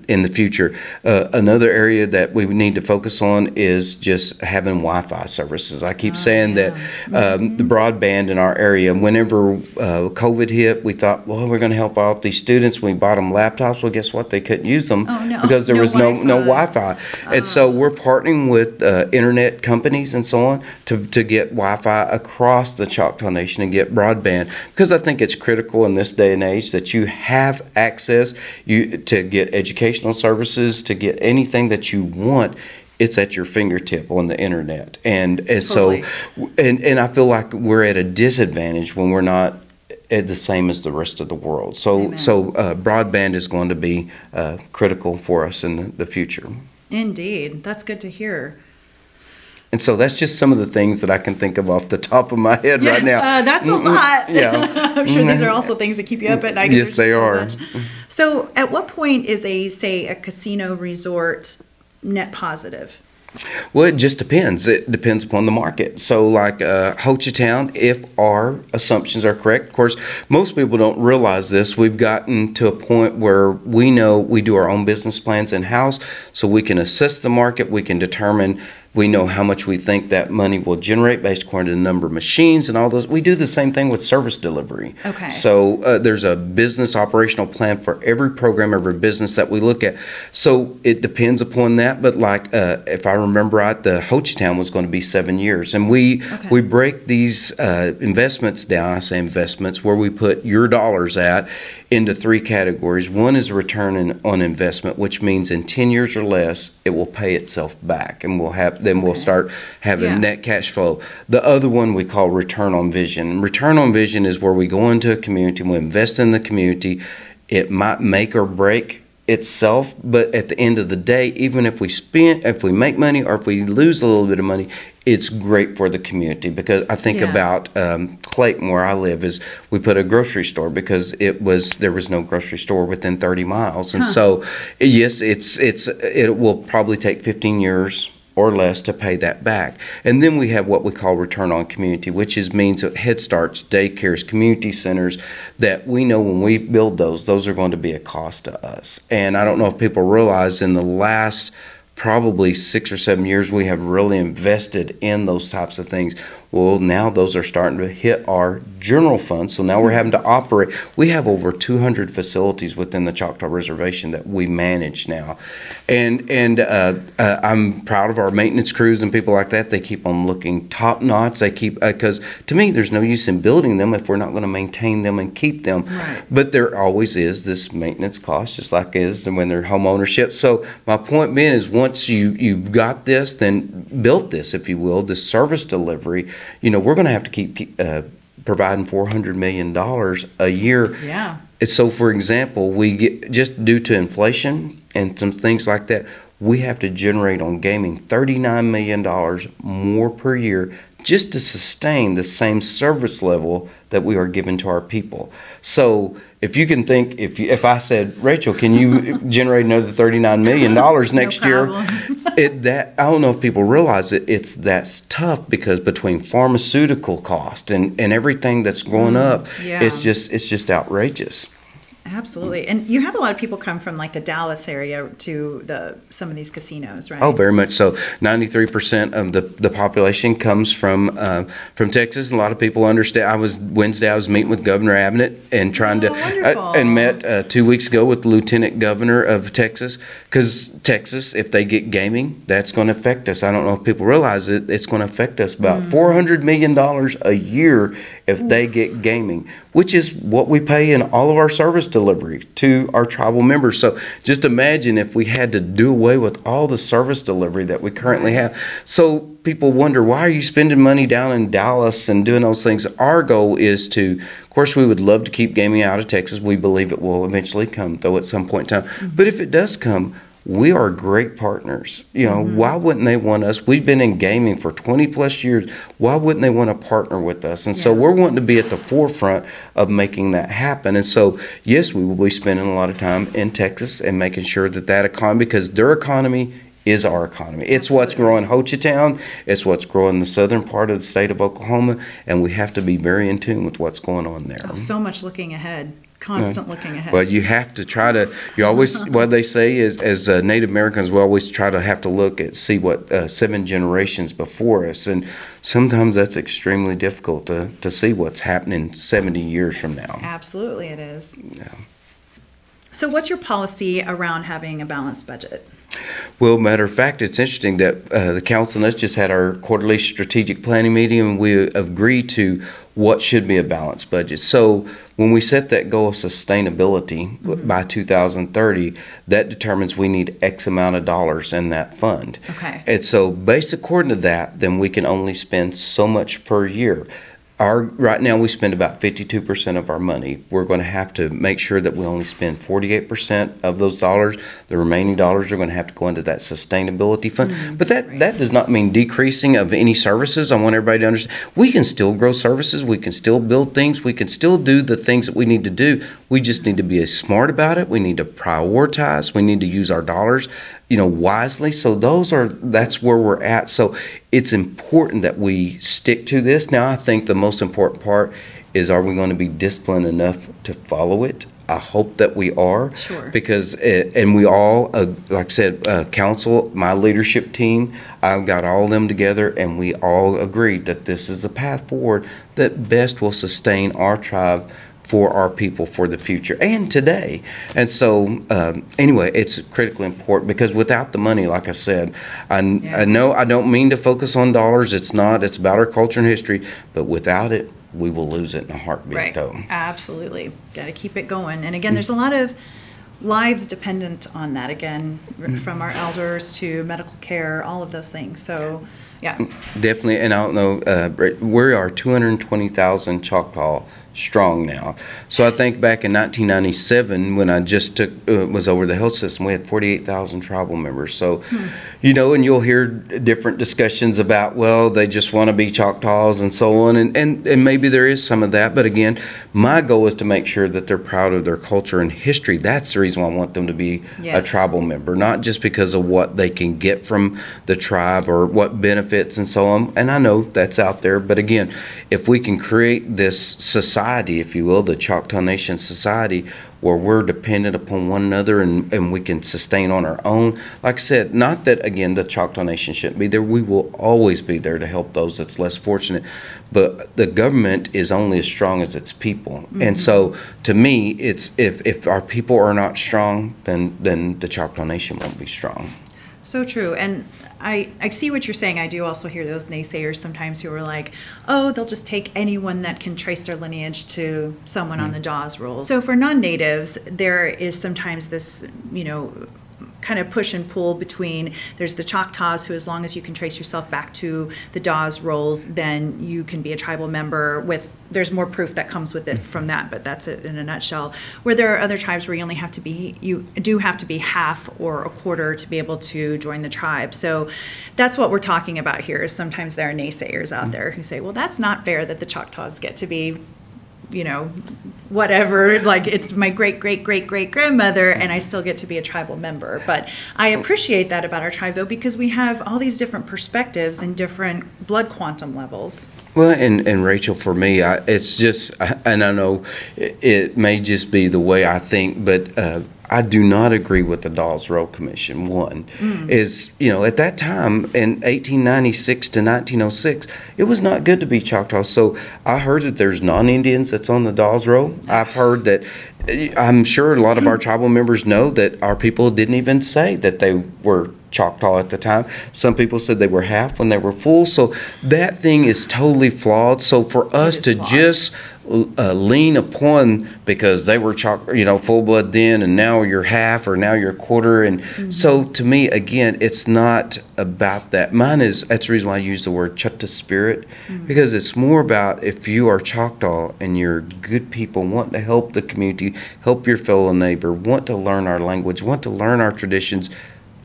in the future. Another area that we need to focus on is just having Wi-Fi services. I keep saying that the broadband in our area, whenever COVID hit, we thought, well, we're going to help out these students. We bought them laptops. Well, guess what? They couldn't use them because there was no Wi-Fi. And so we're partnering with internet companies and so on to get Wi-Fi across the Choctaw Nation and get broadband, because I think it's critical in this day and age that you have access to get educational services, to get anything that you want. It's at your fingertip on the internet. And totally. So I feel like we're at a disadvantage when we're not the same as the rest of the world. So broadband is going to be critical for us in the future. Indeed. That's good to hear. And so that's just some of the things that I can think of off the top of my head right now. That's a lot. Yeah. I'm sure these are also things that keep you up at night. Yes, they are. So at what point is a casino resort net positive? Well, it just depends. It depends upon the market. So like Hochatown, if our assumptions are correct, of course, most people don't realize this. We've gotten to a point where we know we do our own business plans in-house, so we can assess the market. We can determine, we know how much we think that money will generate based according to the number of machines and all those. We do the same thing with service delivery. Okay. So there's a business operational plan for every program, every business that we look at. So it depends upon that. But like if I remember right, the Hochatown was going to be 7 years. And we break these investments down, I say investments, where we put your dollars at, into three categories. One is return on investment, which means in 10 years or less, it will pay itself back, and we'll start having net cash flow. The other one we call return on vision. Return on vision is where we go into a community, we invest in the community. It might make or break itself, but at the end of the day, even if we make money or if we lose a little bit of money, it's great for the community. Because I think about Clayton, where I live, is we put a grocery store because there was no grocery store within 30 miles, and so yes, it will probably take 15 years or less to pay that back. And then we have what we call return on community, which means Head Starts, daycares, community centers, that we know when we build those are going to be a cost to us. And I don't know if people realize in the last probably 6 or 7 years we have really invested in those types of things. Well, now those are starting to hit our general fund, so now we're having to operate. We have over 200 facilities within the Choctaw Reservation that we manage now, and I'm proud of our maintenance crews and people like that. They keep on looking top notch. They keep because to me, there's no use in building them if we're not going to maintain them and keep them. Right. But there always is this maintenance cost, just like it is when they're home ownership. So my point being is, once you've got this, then built this, if you will, this service delivery. We're going to have to keep providing $400 million a year. Yeah. And so, for example, we get, just due to inflation and some things like that, we have to generate on gaming $39 million more per year just to sustain the same service level that we are giving to our people. So if you can think, if I said, Rachel, can you generate another $39 million next year? I don't know if people realize that's tough, because between pharmaceutical cost and everything that's going up, it's just outrageous. Absolutely. And you have a lot of people come from like the Dallas area to some of these casinos, right? Oh, very much so. 93% of the population comes from Texas. And a lot of people understand. Wednesday I was meeting with Governor Abbott and and met 2 weeks ago with the Lieutenant Governor of Texas, because Texas, if they get gaming, that's going to affect us. I don't know if people realize it. It's going to affect us about $400 million a year if they get gaming, which is what we pay in all of our service delivery to our tribal members. So just imagine if we had to do away with all the service delivery that we currently have. So people wonder, why are you spending money down in Dallas and doing those things? Our goal is to, of course, we would love to keep gaming out of Texas. We believe it will eventually come, though, at some point in time. But if it does come, we are great partners. Why wouldn't they want us? We've been in gaming for 20 plus years. Why wouldn't they want to partner with us? And so we're wanting to be at the forefront of making that happen. And so, yes, we will be spending a lot of time in Texas and making sure that economy, because their economy is our economy. It's what's growing Hochatown. It's what's growing the southern part of the state of Oklahoma. And we have to be very in tune with what's going on there. Oh, so much looking ahead. Constant looking ahead. Well, you have to try to. You always, what they say is, as Native Americans, we always try to have to see what 7 generations before us, and sometimes that's extremely difficult to see what's happening 70 years from now. Absolutely, it is. Yeah. So, what's your policy around having a balanced budget? Well, matter of fact, it's interesting that the council and us just had our quarterly strategic planning meeting, and we agreed to what should be a balanced budget. So when we set that goal of sustainability by 2030, that determines we need X amount of dollars in that fund. Okay. And so based according to that, then we can only spend so much per year. Right now we spend about 52% of our money. We're going to have to make sure that we only spend 48% of those dollars. The remaining dollars are going to have to go into that sustainability fund. But that does not mean decreasing of any services. I want everybody to understand we can still grow services. We can still build things. We can still do the things that we need to do. We just need to be smart about it. We need to prioritize. We need to use our dollars wisely. So that's where we're at. So it's important that we stick to this. Now, I think the most important part is, are we going to be disciplined enough to follow it? I hope that we are. Sure. Because, and we all, like I said, council, my leadership team, I've got all of them together, and we all agreed that this is the path forward that best will sustain our tribe for our people for the future and today. And so anyway, it's critically important, because without the money, like I said, I know I don't mean to focus on dollars. It's not. It's about our culture and history. But without it, we will lose it in a heartbeat, though. Absolutely. Got to keep it going. And again, there's a lot of lives dependent on that, again, from our elders to medical care, all of those things. So Yeah. Definitely, and I don't know, we are 220,000 Choctaw strong now. So I think back in 1997 when I just was over the health system, we had 48,000 tribal members. So, you know, and you'll hear different discussions about, well, they just want to be Choctaws and so on, and maybe there is some of that. But again, my goal is to make sure that they're proud of their culture and history. That's the reason why I want them to be a tribal member, not just because of what they can get from the tribe or what benefits and so on. And I know that's out there, but again, if we can create this society, if you will, the Choctaw Nation society, where we're dependent upon one another and we can sustain on our own. Like I said, not that, again, the Choctaw Nation shouldn't be there. We will always be there to help those that's less fortunate. But the government is only as strong as its people. Mm-hmm. And so, to me, it's if our people are not strong, then the Choctaw Nation won't be strong. So true. And I see what you're saying. I do also hear those naysayers sometimes who are like, oh, they'll just take anyone that can trace their lineage to someone on the Dawes rolls. So for non-natives, there is sometimes this, you know, kind of push and pull between, there's the Choctaws who, as long as you can trace yourself back to the Dawes rolls, then you can be a tribal member with, there's more proof that comes with it from that, but that's it in a nutshell. Where there are other tribes where you only have to be, you do have to be half or a quarter to be able to join the tribe. So that's what we're talking about here, is sometimes there are naysayers out there who say, well, that's not fair that the Choctaws get to be, you know, whatever, like it's my great-great-great-great-grandmother and I still get to be a tribal member. But I appreciate that about our tribe, though, because we have all these different perspectives and different blood quantum levels. Well, and Rachel, for me, it's just, and I know it may just be the way I think, but I do not agree with the Dawes Roll Commission. One is, you know, at that time in 1896 to 1906, it was not good to be Choctaw. So I heard that there's non-Indians that's on the Dawes Roll. I've heard that, I'm sure a lot of our tribal members know that our people didn't even say that they were Choctaw at the time. Some people said they were half when they were full. So that thing is totally flawed. So for us to just lean upon because they were full blood then, and now you're half or now you're a quarter, and so to me, again, it's not about that. That's the reason why I use the word Choctaw spirit, because it's more about if you are Choctaw and you're good people, want to help the community, help your fellow neighbor, want to learn our language, want to learn our traditions.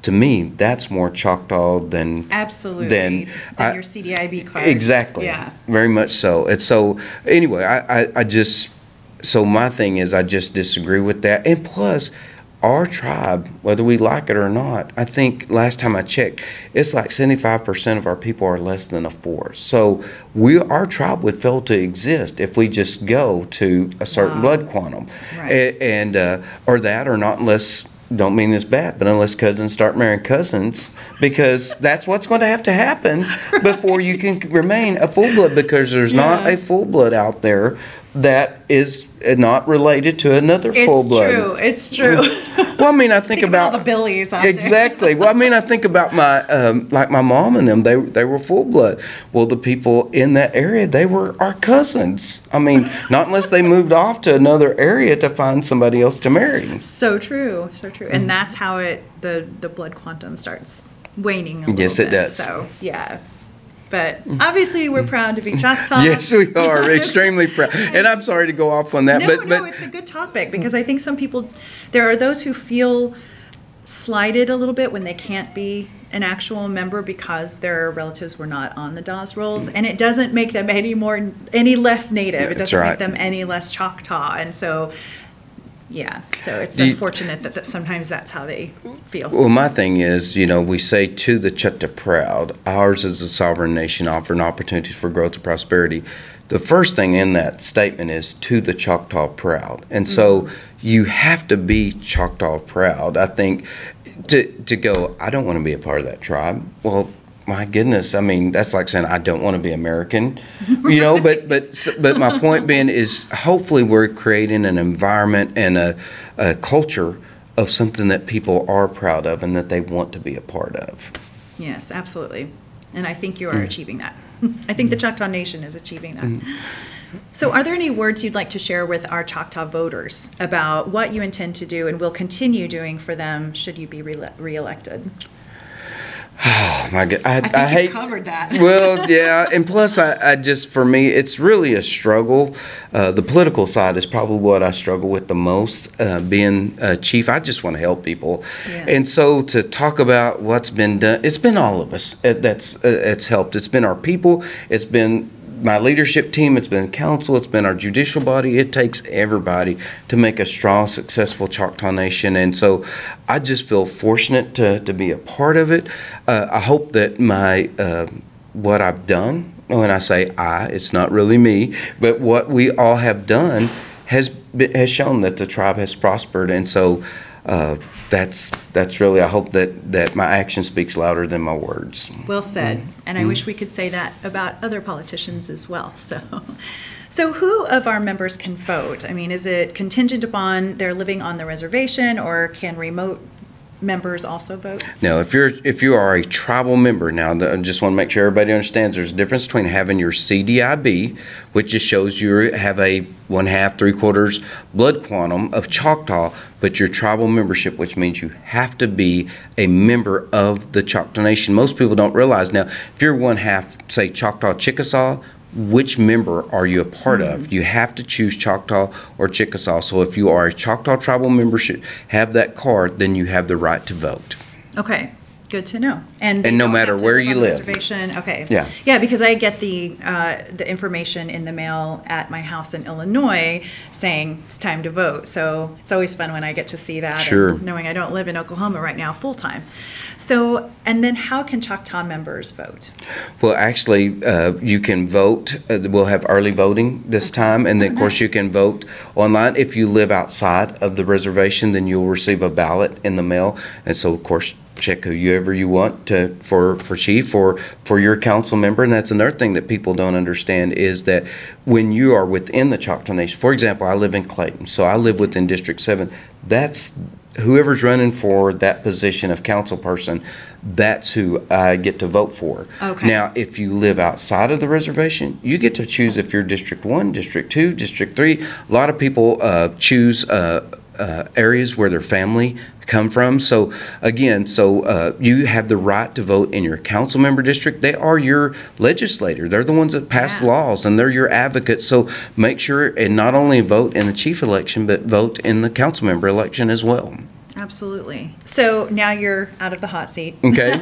To me, that's more Choctaw than than your CDIB card. Exactly. Yeah. Very much so. And so anyway, I just, so my thing is I just disagree with that. And plus, our tribe, whether we like it or not, I think last time I checked, it's like 75% of our people are less than a fourth. So our tribe would fail to exist if we just go to a certain blood quantum, right. and or that or not, unless. Don't mean this bad, but unless cousins start marrying cousins, because that's what's going to have to happen before you can remain a full blood, because there's not a full blood out there that is not related to another full blood. It's true. Well, I mean, I think about all the Billies out exactly. Well, I mean, I think about my like my mom and them. They were full blood. Well, the people in that area, they were our cousins. I mean, not unless they moved off to another area to find somebody else to marry. So true, so true. And that's how the blood quantum starts waning a little bit. Yes, it does. So yeah. But obviously, we're proud to be Choctaw. Yes, we are. Extremely proud. And I'm sorry to go off on that. No, it's a good topic, because I think some people, there are those who feel slighted a little bit when they can't be an actual member because their relatives were not on the Dawes rolls. And it doesn't make them any less Native. It doesn't make them any less Choctaw. And so... yeah, so it's unfortunate that sometimes that's how they feel. Well, my thing is, we say to the Choctaw proud, ours is a sovereign nation offering opportunities for growth and prosperity. The first thing in that statement is to the Choctaw proud. And so you have to be Choctaw proud, I think, to go, I don't want to be a part of that tribe. Well, my goodness, I mean, that's like saying I don't want to be American, but my point being is hopefully we're creating an environment and a culture of something that people are proud of and that they want to be a part of. Yes, absolutely. And I think you are achieving that. I think the Choctaw Nation is achieving that. So are there any words you'd like to share with our Choctaw voters about what you intend to do and will continue doing for them should you be reelected? Oh my God, I think hate. you covered that. Well, yeah, and plus, I just, for me, it's really a struggle. The political side is probably what I struggle with the most. Being a chief, I just want to help people, and so to talk about what's been done, it's been all of us. It's helped. It's been our people. It's been my leadership team, it's been council, it's been our judicial body. It takes everybody to make a strong, successful Choctaw Nation. And so I just feel fortunate to be a part of it. I hope that my what I've done, when I say I, it's not really me, but what we all have done has shown that the tribe has prospered. And so that's really, I hope that my action speaks louder than my words. Well said. And I wish we could say that about other politicians as well. So who of our members can vote? I mean, is it contingent upon their living on the reservation, or can remote members also vote? No, if you are a tribal member, now I just want to make sure everybody understands there's a difference between having your CDIB, which just shows you have a 1/2, 3/4 blood quantum of Choctaw, but your tribal membership, which means you have to be a member of the Choctaw Nation. Most people don't realize now, if you're 1/2, say Choctaw Chickasaw, which member are you a part of? You have to choose Choctaw or Chickasaw. So if you are a Choctaw tribal membership, have that card, then you have the right to vote. Okay, good to know. And no matter where you live. Reservation. Okay. Yeah, because I get the information in the mail at my house in Illinois saying it's time to vote. So it's always fun when I get to see that. Sure. And knowing I don't live in Oklahoma right now full time. So, and then how can Choctaw members vote? Well, actually, you can vote. We'll have early voting this time, and then, of course, you can vote online. If you live outside of the reservation, then you'll receive a ballot in the mail. And so, of course, check whoever you want for chief or for your council member. And that's another thing that people don't understand is that when you are within the Choctaw Nation, for example, I live in Clayton, so I live within District 7. That's whoever's running for that position of council person, that's who I get to vote for. Okay. Now, if you live outside of the reservation, you get to choose if you're District 1, District 2, District 3. A lot of people choose areas where their family come from. So again, you have the right to vote in your council member district. They are your legislator. They're the ones that pass laws, and they're your advocates. So make sure and not only vote in the chief election, but vote in the council member election as well. Absolutely. So now you're out of the hot seat. Okay.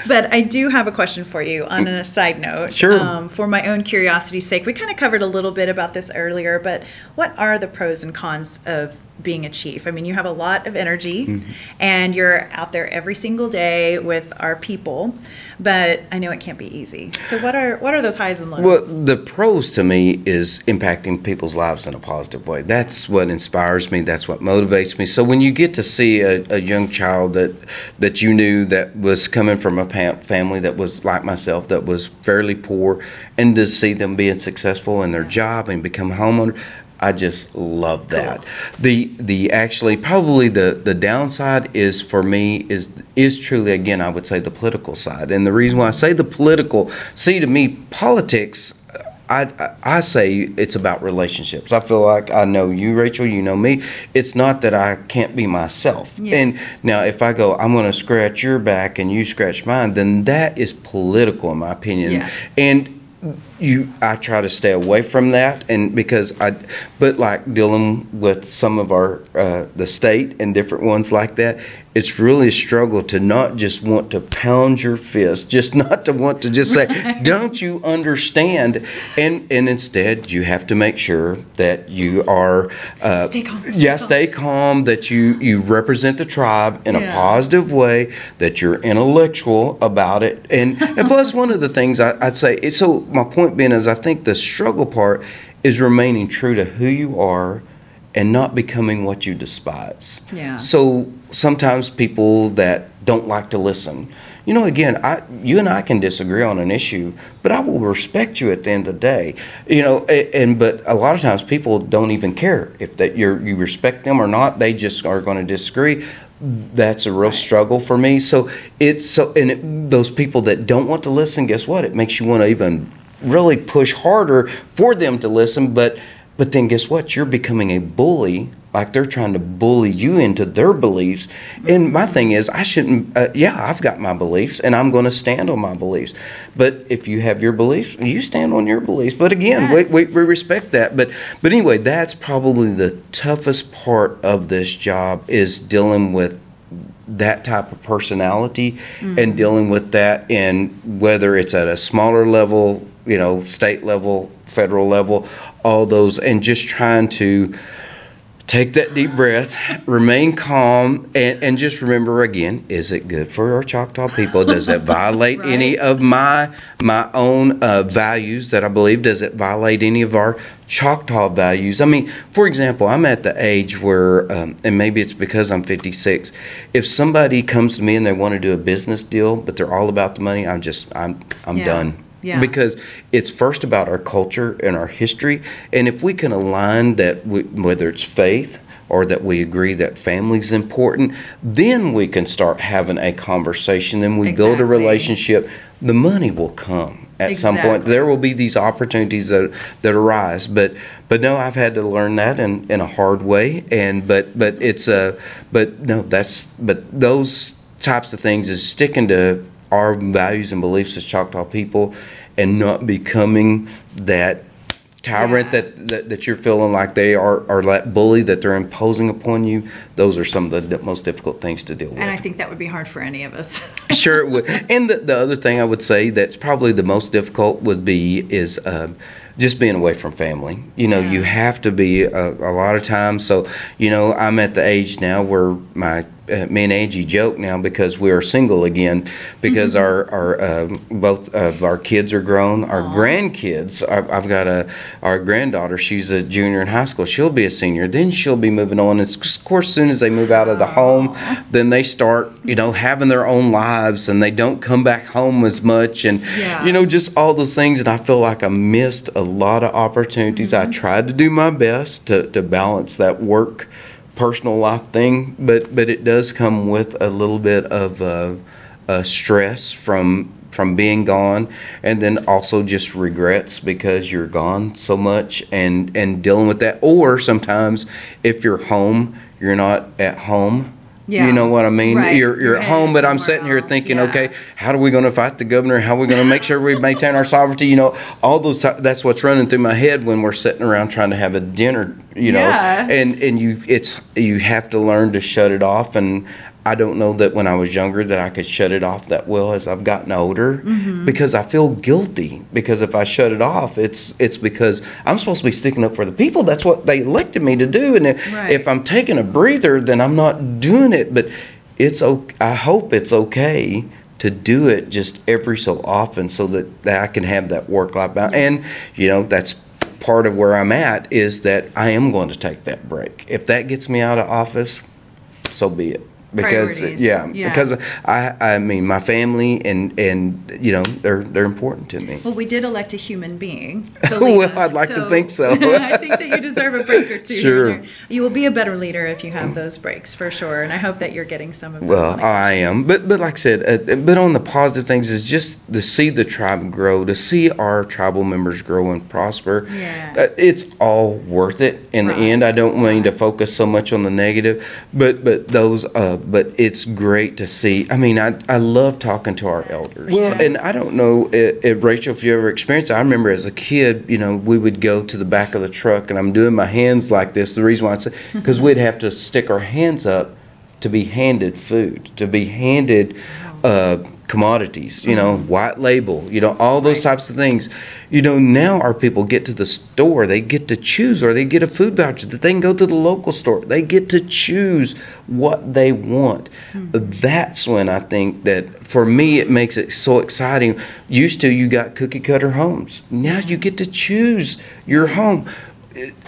But I do have a question for you on a side note. Sure. For my own curiosity's sake, we kind of covered a little bit about this earlier, but what are the pros and cons of being a chief? I mean, you have a lot of energy and you're out there every single day with our people, but I know it can't be easy. So what are those highs and lows? Well, the pros to me is impacting people's lives in a positive way. That's what inspires me. That's what motivates me. So when you get to see a young child that you knew that was coming from a family that was like myself, that was fairly poor, and to see them being successful in their job and become a homeowner, I just love that. Cool. The actually probably the downside is for me is truly, again, I would say the political side. And the reason why I say the political, see, to me, politics, I say it's about relationships. I feel like I know you, Rachel, you know me. It's not that I can't be myself. Yeah. And now if I go, I'm going to scratch your back and you scratch mine, then that is political in my opinion. Yeah. And I try to stay away from that, and but like dealing with some of our the state and different ones like that, it's really a struggle to not just want to pound your fist, just not to want to just say, don't you understand? And instead, you have to make sure that you are stay calm, that you represent the tribe in a positive way, that you're intellectual about it, and plus one of the things I'd say. So my point being is, I think the struggle part is remaining true to who you are and not becoming what you despise. Yeah. So sometimes people that don't like to listen, again, you and I can disagree on an issue, but I will respect you at the end of the day. But a lot of times people don't even care if that you respect them or not. They just are going to disagree. That's a real struggle for me. So those people that don't want to listen, guess what? It makes you want to even really push harder for them to listen, but then guess what? You're becoming a bully like they're trying to bully you into their beliefs. And my thing is, I shouldn't, I've got my beliefs and I'm going to stand on my beliefs. But if you have your beliefs, you stand on your beliefs. But again, Yes. we respect that. But anyway, that's probably the toughest part of this job, is dealing with that type of personality and dealing with that, in whether it's at a smaller level, state level, federal level, all those, and just trying to take that deep breath, remain calm, and just remember again, is it good for our Choctaw people? Does it violate Right. any of my own values that I believe? Does it violate any of our Choctaw values? I mean, for example, I'm at the age where, and maybe it's because I'm 56, if somebody comes to me and they want to do a business deal, but they're all about the money, I'm Yeah. done. Yeah. Because it's first about our culture and our history. And if we can align that, whether it's faith or that we agree that family's important, then we can start having a conversation. Then we build a Exactly. relationship. The money will come at some point. Exactly. There will be these opportunities that arise. But no, I've had to learn that in a hard way. And but those types of things is sticking to our values and beliefs as Choctaw people, and not becoming that tyrant that you're feeling like they are, or that bully that they're imposing upon you. Those are some of the most difficult things to deal with. And I think that would be hard for any of us. Sure it would. And the other thing I would say that's probably the most difficult is just being away from family. You have to be a lot of times. So, I'm at the age now where me and Angie joke now, because we are single again, because our both of our kids are grown. Our grandkids, I've got our granddaughter, she's a junior in high school. She'll be a senior. Then she'll be moving on. And of course, as soon as they move out of the home, then they start, having their own lives, and they don't come back home as much. And, just all those things. And I feel like I missed a lot of opportunities. I tried to do my best to balance that work personal life thing, but it does come with a little bit of stress from being gone, and then also just regrets because you're gone so much, and dealing with that. Or sometimes if you're home, you're not at home. Yeah. You know what I mean? Right. You're at home, but I'm sitting here thinking, okay, how are we going to fight the governor? How are we going to make sure we maintain our sovereignty? All those. That's what's running through my head when we're sitting around trying to have a dinner. And you have to learn to shut it off. And I don't know that when I was younger that I could shut it off that well as I've gotten older, because I feel guilty. Because if I shut it off, it's because I'm supposed to be sticking up for the people. That's what they elected me to do. And if I'm taking a breather, then I'm not doing it. But it's okay. I hope it's okay to do it just every so often, so that I can have that work-life balance. And that's part of where I'm at, is that I am going to take that break. If that gets me out of office, so be it. Because because I mean, my family and they're important to me. Well, we did elect a human being. Well, I'd like to think so. I think that you deserve a break or two. Sure. You will be a better leader if you have those breaks, for sure. And I hope that you're getting some of those. Well, I am. But like I said, but on the positive things is just to see the tribe grow, to see our tribal members grow and prosper. Yeah. It's all worth it in the end. I don't mean to focus so much on the negative, but those. But it's great to see. I mean, I love talking to our elders. Well, and I don't know if Rachel, if you ever experienced it. I remember as a kid, we would go to the back of the truck, and I'm doing my hands like this. The reason why I say, because we'd have to stick our hands up to be handed food, to be handed commodities, white label, all those types of things. Now our people get to the store, they get to choose, or they get a food voucher that they can go to the local store. They get to choose what they want. That's when I think that, for me, it makes it so exciting. Used to, you got cookie cutter homes. Now you get to choose your home.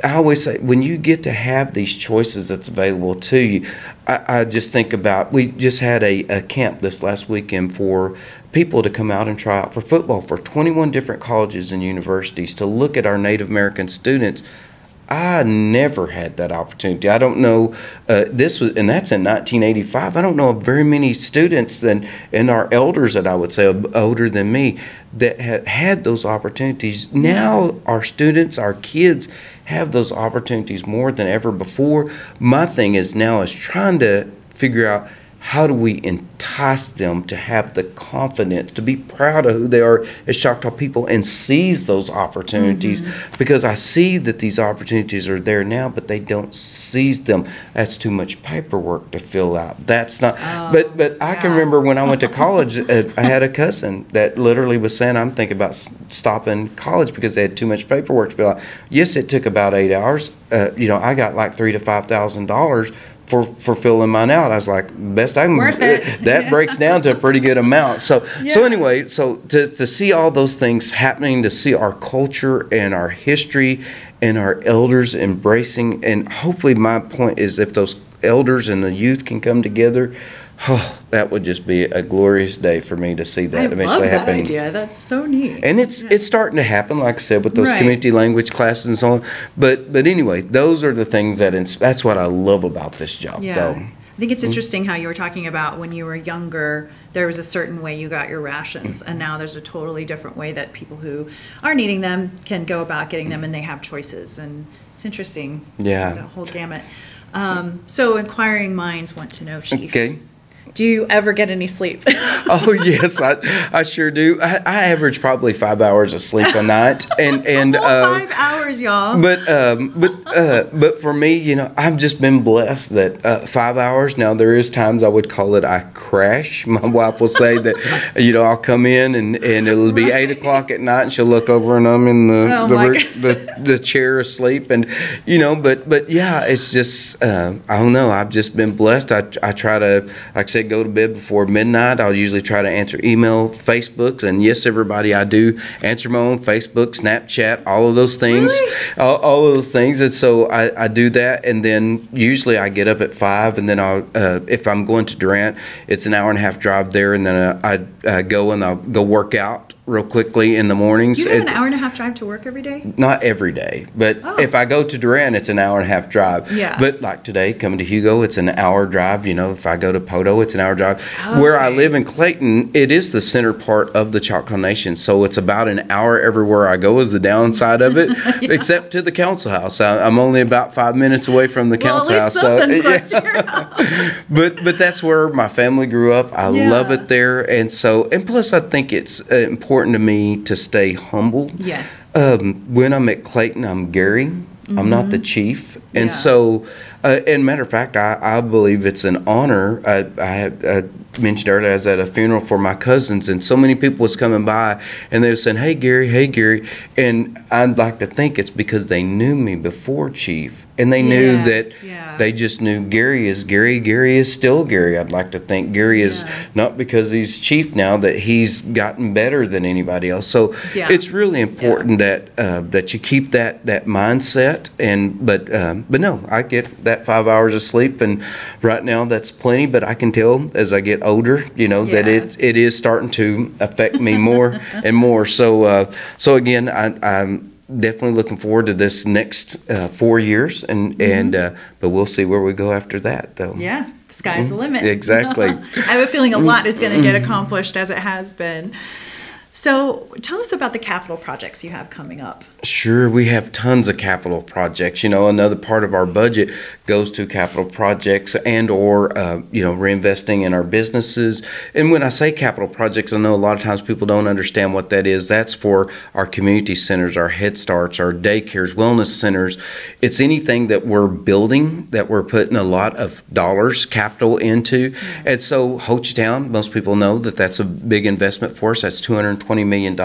I always say, when you get to have these choices that's available to you, I just think about, we just had a camp this last weekend for people to come out and try out for football for 21 different colleges and universities to look at our Native American students. I never had that opportunity. I don't know, and that's in 1985. I don't know of very many students and our elders that I would say older than me that have had those opportunities. Now our students, our kids have those opportunities more than ever before. My thing is now is trying to figure out, how do we entice them to have the confidence, to be proud of who they are as Choctaw people and seize those opportunities? Because I see that these opportunities are there now, but they don't seize them. That's too much paperwork to fill out. That's not. But I can remember when I went to college, I had a cousin that literally was saying, I'm thinking about stopping college because they had too much paperwork to fill out. Yes, it took about 8 hours. I got like $3,000 to $5,000 for filling mine out. I was like, best I can. Worth it. That breaks down to a pretty good amount. So anyway, to see all those things happening, to see our culture and our history and our elders embracing, and hopefully my point is if those elders and the youth can come together, that would just be a glorious day for me to see that eventually happen. I love that idea. That's so neat. And it's starting to happen, like I said, with those community language classes and so on. But anyway, those are the things that's what I love about this job, though. I think it's interesting how you were talking about when you were younger, there was a certain way you got your rations, and now there's a totally different way that people who are needing them can go about getting them, and they have choices. And it's interesting, the whole gamut. So inquiring minds want to know, Chief. Okay. Do you ever get any sleep? Oh yes, I sure do. I average probably 5 hours of sleep a night, and 5 hours, y'all. But for me, I've just been blessed that 5 hours. Now there is times I would call it I crash. My wife will say that I'll come in and it'll be 8 o'clock at night, and she'll look over and I'm in the chair asleep, and but yeah, it's just I don't know. I've just been blessed. I try to, like I said, go to bed before midnight. I'll usually try to answer email, Facebook, and yes, everybody, I do answer my own Facebook, Snapchat, all of those things. Really? All of those things. And so I do that, and then usually I get up at 5, and then I'll if I'm going to Durant, it's an hour and a half drive there, and then I go and I'll go work out real quickly in the mornings. You have an hour and a half drive to work every day? Not every day, but if I go to Durant, it's an hour and a half drive. Yeah. But like today, coming to Hugo, it's an hour drive. If I go to Poto, it's an hour drive. Where I live in Clayton, it is the center part of the Choctaw Nation, so it's about an hour everywhere I go is the downside of it, except to the council house. I'm only about 5 minutes away from the council house. Something's close to your house. But that's where my family grew up. I love it there, and plus I think it's important to me to stay humble. Yes. When I'm at Clayton, I'm Gary. I'm not the chief. And so, and matter of fact, I believe it's an honor. I mentioned earlier, I was at a funeral for my cousins, and so many people was coming by, and they were saying, hey, Gary. And I'd like to think it's because they knew me before chief. And they knew that they just knew Gary is Gary. Gary is still Gary. I'd like to think Gary is not because he's chief now that he's gotten better than anybody else. So it's really important that you keep that mindset. But no, I get that 5 hours of sleep, and right now that's plenty. But I can tell as I get older, that it is starting to affect me more and more. So again, I'm definitely looking forward to this next 4 years, but we'll see where we go after that, though. Yeah, the sky's the limit. Exactly. I have a feeling a lot is going to get accomplished as it has been. So tell us about the capital projects you have coming up. Sure, we have tons of capital projects. Another part of our budget goes to capital projects and or reinvesting in our businesses. And when I say capital projects, I know a lot of times people don't understand what that is. That's for our community centers, our Head Starts, our daycares, wellness centers. It's anything that we're building that we're putting a lot of dollars, capital into. And so Hochatown, most people know that that's a big investment for us. That's $220 million.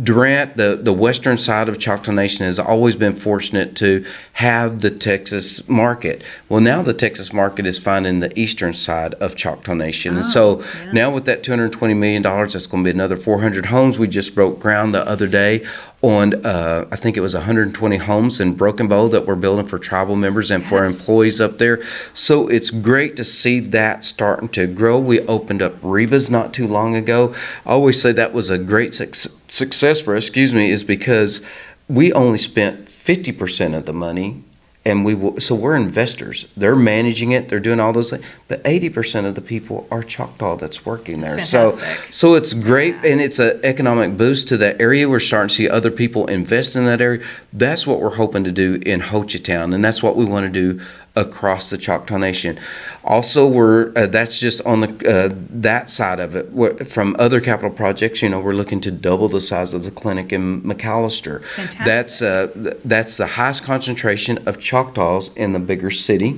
Durant, the western side of Choctaw Nation has always been fortunate to have the Texas market. Well, now the Texas market is finding the eastern side of Choctaw Nation. And so now with that $220 million, that's going to be another 400 homes. We just broke ground the other day on, I think it was 120 homes in Broken Bow that we're building for tribal members and for employees up there. So it's great to see that starting to grow. We opened up Reba's not too long ago. I always say that was a great success for us, is because we only spent 50% of the money. And so we're investors. They're managing it. They're doing all those things. But 80% of the people are Choctaw that's working there. So it's great, and it's an economic boost to that area. We're starting to see other people invest in that area. That's what we're hoping to do in Hochatown, and that's what we want to do across the Choctaw Nation. Also, that's just on the that side of it. From other capital projects, we're looking to double the size of the clinic in McAllister. Fantastic. That's the highest concentration of Choctaws in the bigger city.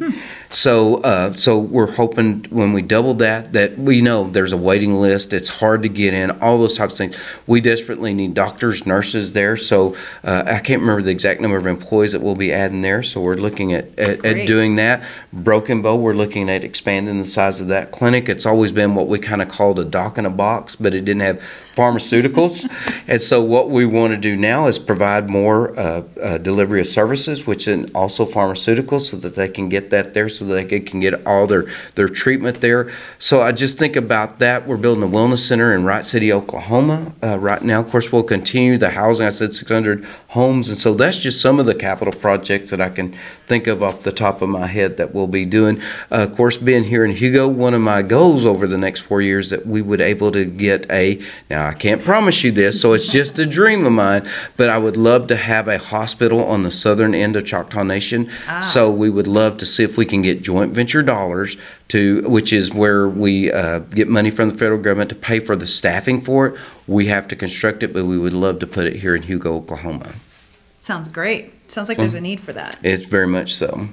So we're hoping when we double that we know there's a waiting list. It's hard to get in. All those types of things. We desperately need doctors, nurses there. So I can't remember the exact number of employees that we'll be adding there. So we're looking at doing that. Broken Bow, we're looking at expanding the size of that clinic. It's always been what we kind of called a doc in a box, but it didn't have pharmaceuticals. And so what we want to do now is provide more delivery of services, which is also pharmaceuticals, so that they can get that there, so that they can get all their treatment there. So I just think about that. We're building a wellness center in Wright City, Oklahoma right now. Of course, we'll continue the housing. I said 600 homes. And so that's just some of the capital projects that I can think of off the top of my head that we'll be doing. Of course, being here in Hugo, one of my goals over the next 4 years that we would able to get now I can't promise you this, so it's just a dream of mine, but I would love to have a hospital on the southern end of Choctaw Nation. So we would love to see if we can get joint venture dollars which is where we get money from the federal government to pay for the staffing for it. We have to construct it, but we would love to put it here in Hugo, Oklahoma. Sounds great. Sounds like there's a need for that. It's very much so.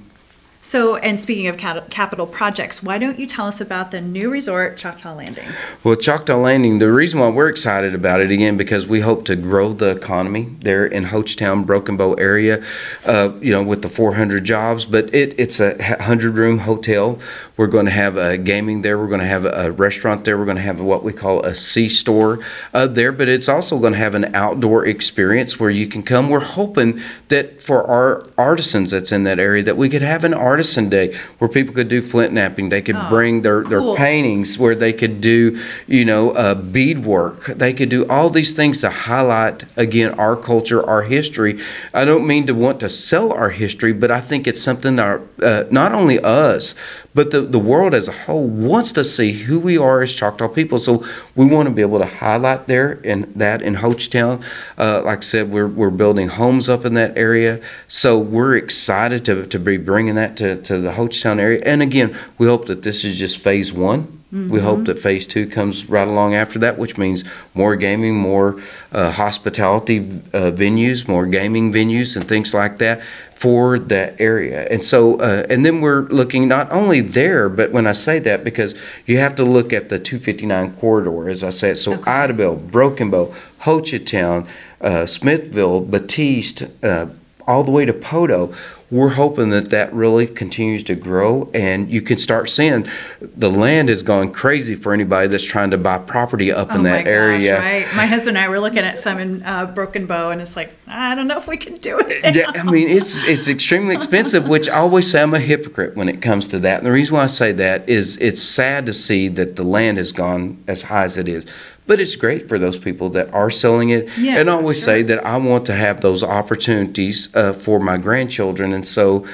So, and speaking of capital projects, why don't you tell us about the new resort, Choctaw Landing? Well, Choctaw Landing, the reason why we're excited about it, again, because we hope to grow the economy there in Hochatown, Broken Bow area, with the 400 jobs, but it's a 100-room hotel. We're going to have a gaming there. We're going to have a restaurant there. We're going to have what we call a C-store there, but it's also going to have an outdoor experience where you can come. We're hoping that for our artisans that's in that area, that we could have an artisan day where people could do flint knapping. They could bring their paintings, where they could do, beadwork. They could do all these things to highlight, again, our culture, our history. I don't mean to want to sell our history, but I think it's something that not only us, but the world as a whole wants to see who we are as Choctaw people. So we want to be able to highlight in Hochatown. Like I said, we're building homes up in that area. So we're excited to be bringing that to the Hochatown area. And again, we hope that this is just phase one. Mm-hmm. We hope that phase two comes right along after that, which means more gaming, more hospitality venues, more gaming venues and things like that for that area. And so, and then we're looking not only there, but when I say that, because you have to look at the 259 corridor, as I said. So Idabel, Broken Bow, Hochatown, Smithville, Batiste, all the way to Poto. We're hoping that really continues to grow, and you can start seeing the land has gone crazy for anybody that's trying to buy property up in that area. Right. My husband and I were looking at some in Broken Bow, and it's like, I don't know if we can do it. Yeah, I mean, it's extremely expensive, which I always say I'm a hypocrite when it comes to that. And the reason why I say that is it's sad to see that the land has gone as high as it is. But it's great for those people that are selling it. Yeah, and I always say that I want to have those opportunities for my grandchildren. And so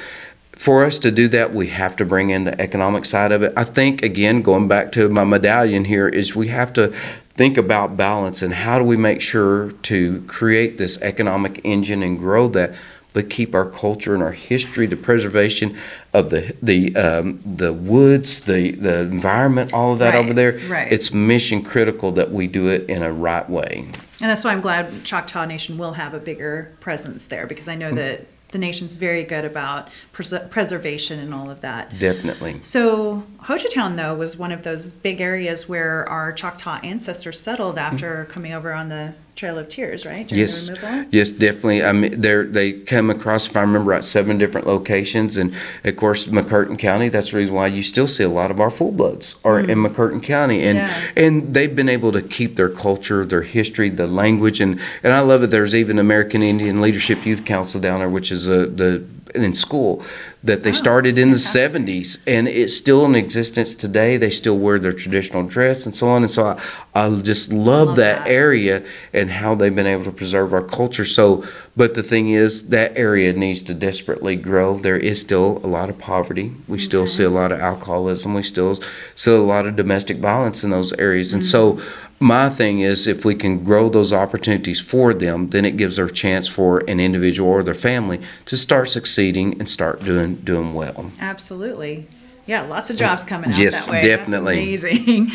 for us to do that, we have to bring in the economic side of it. I think, again, going back to my medallion here, is we have to think about balance and how do we make sure to create this economic engine and grow that, but keep our culture and our history, the preservation of the woods, the environment, all of that over there. Right. It's mission critical that we do it in a right way. And that's why I'm glad Choctaw Nation will have a bigger presence there, because I know that the nation's very good about preservation and all of that. Definitely. So Hochatown, though, was one of those big areas where our Choctaw ancestors settled after coming over on the Trail of Tears, right? During the removal? Yes, definitely. I mean, they come across, if I remember right, 7 different locations. And, of course, McGirt County, that's the reason why you still see a lot of our full-bloods are in McGirt County. And they've been able to keep their culture, their history, the language. And I love it. There's even American Indian Leadership Youth Council down there, which is the in school that they started in the 70s, and it's still in existence today. They still wear their traditional dress and so on. And so I just love that area and how they've been able to preserve our culture. So, but the thing is, that area needs to desperately grow. There is still a lot of poverty. We still see a lot of alcoholism. We still see a lot of domestic violence in those areas. And so my thing is, if we can grow those opportunities for them, then it gives their chance for an individual or their family to start succeeding and start doing well. Absolutely. Yeah, lots of jobs coming out yes, that way. Definitely. That's amazing.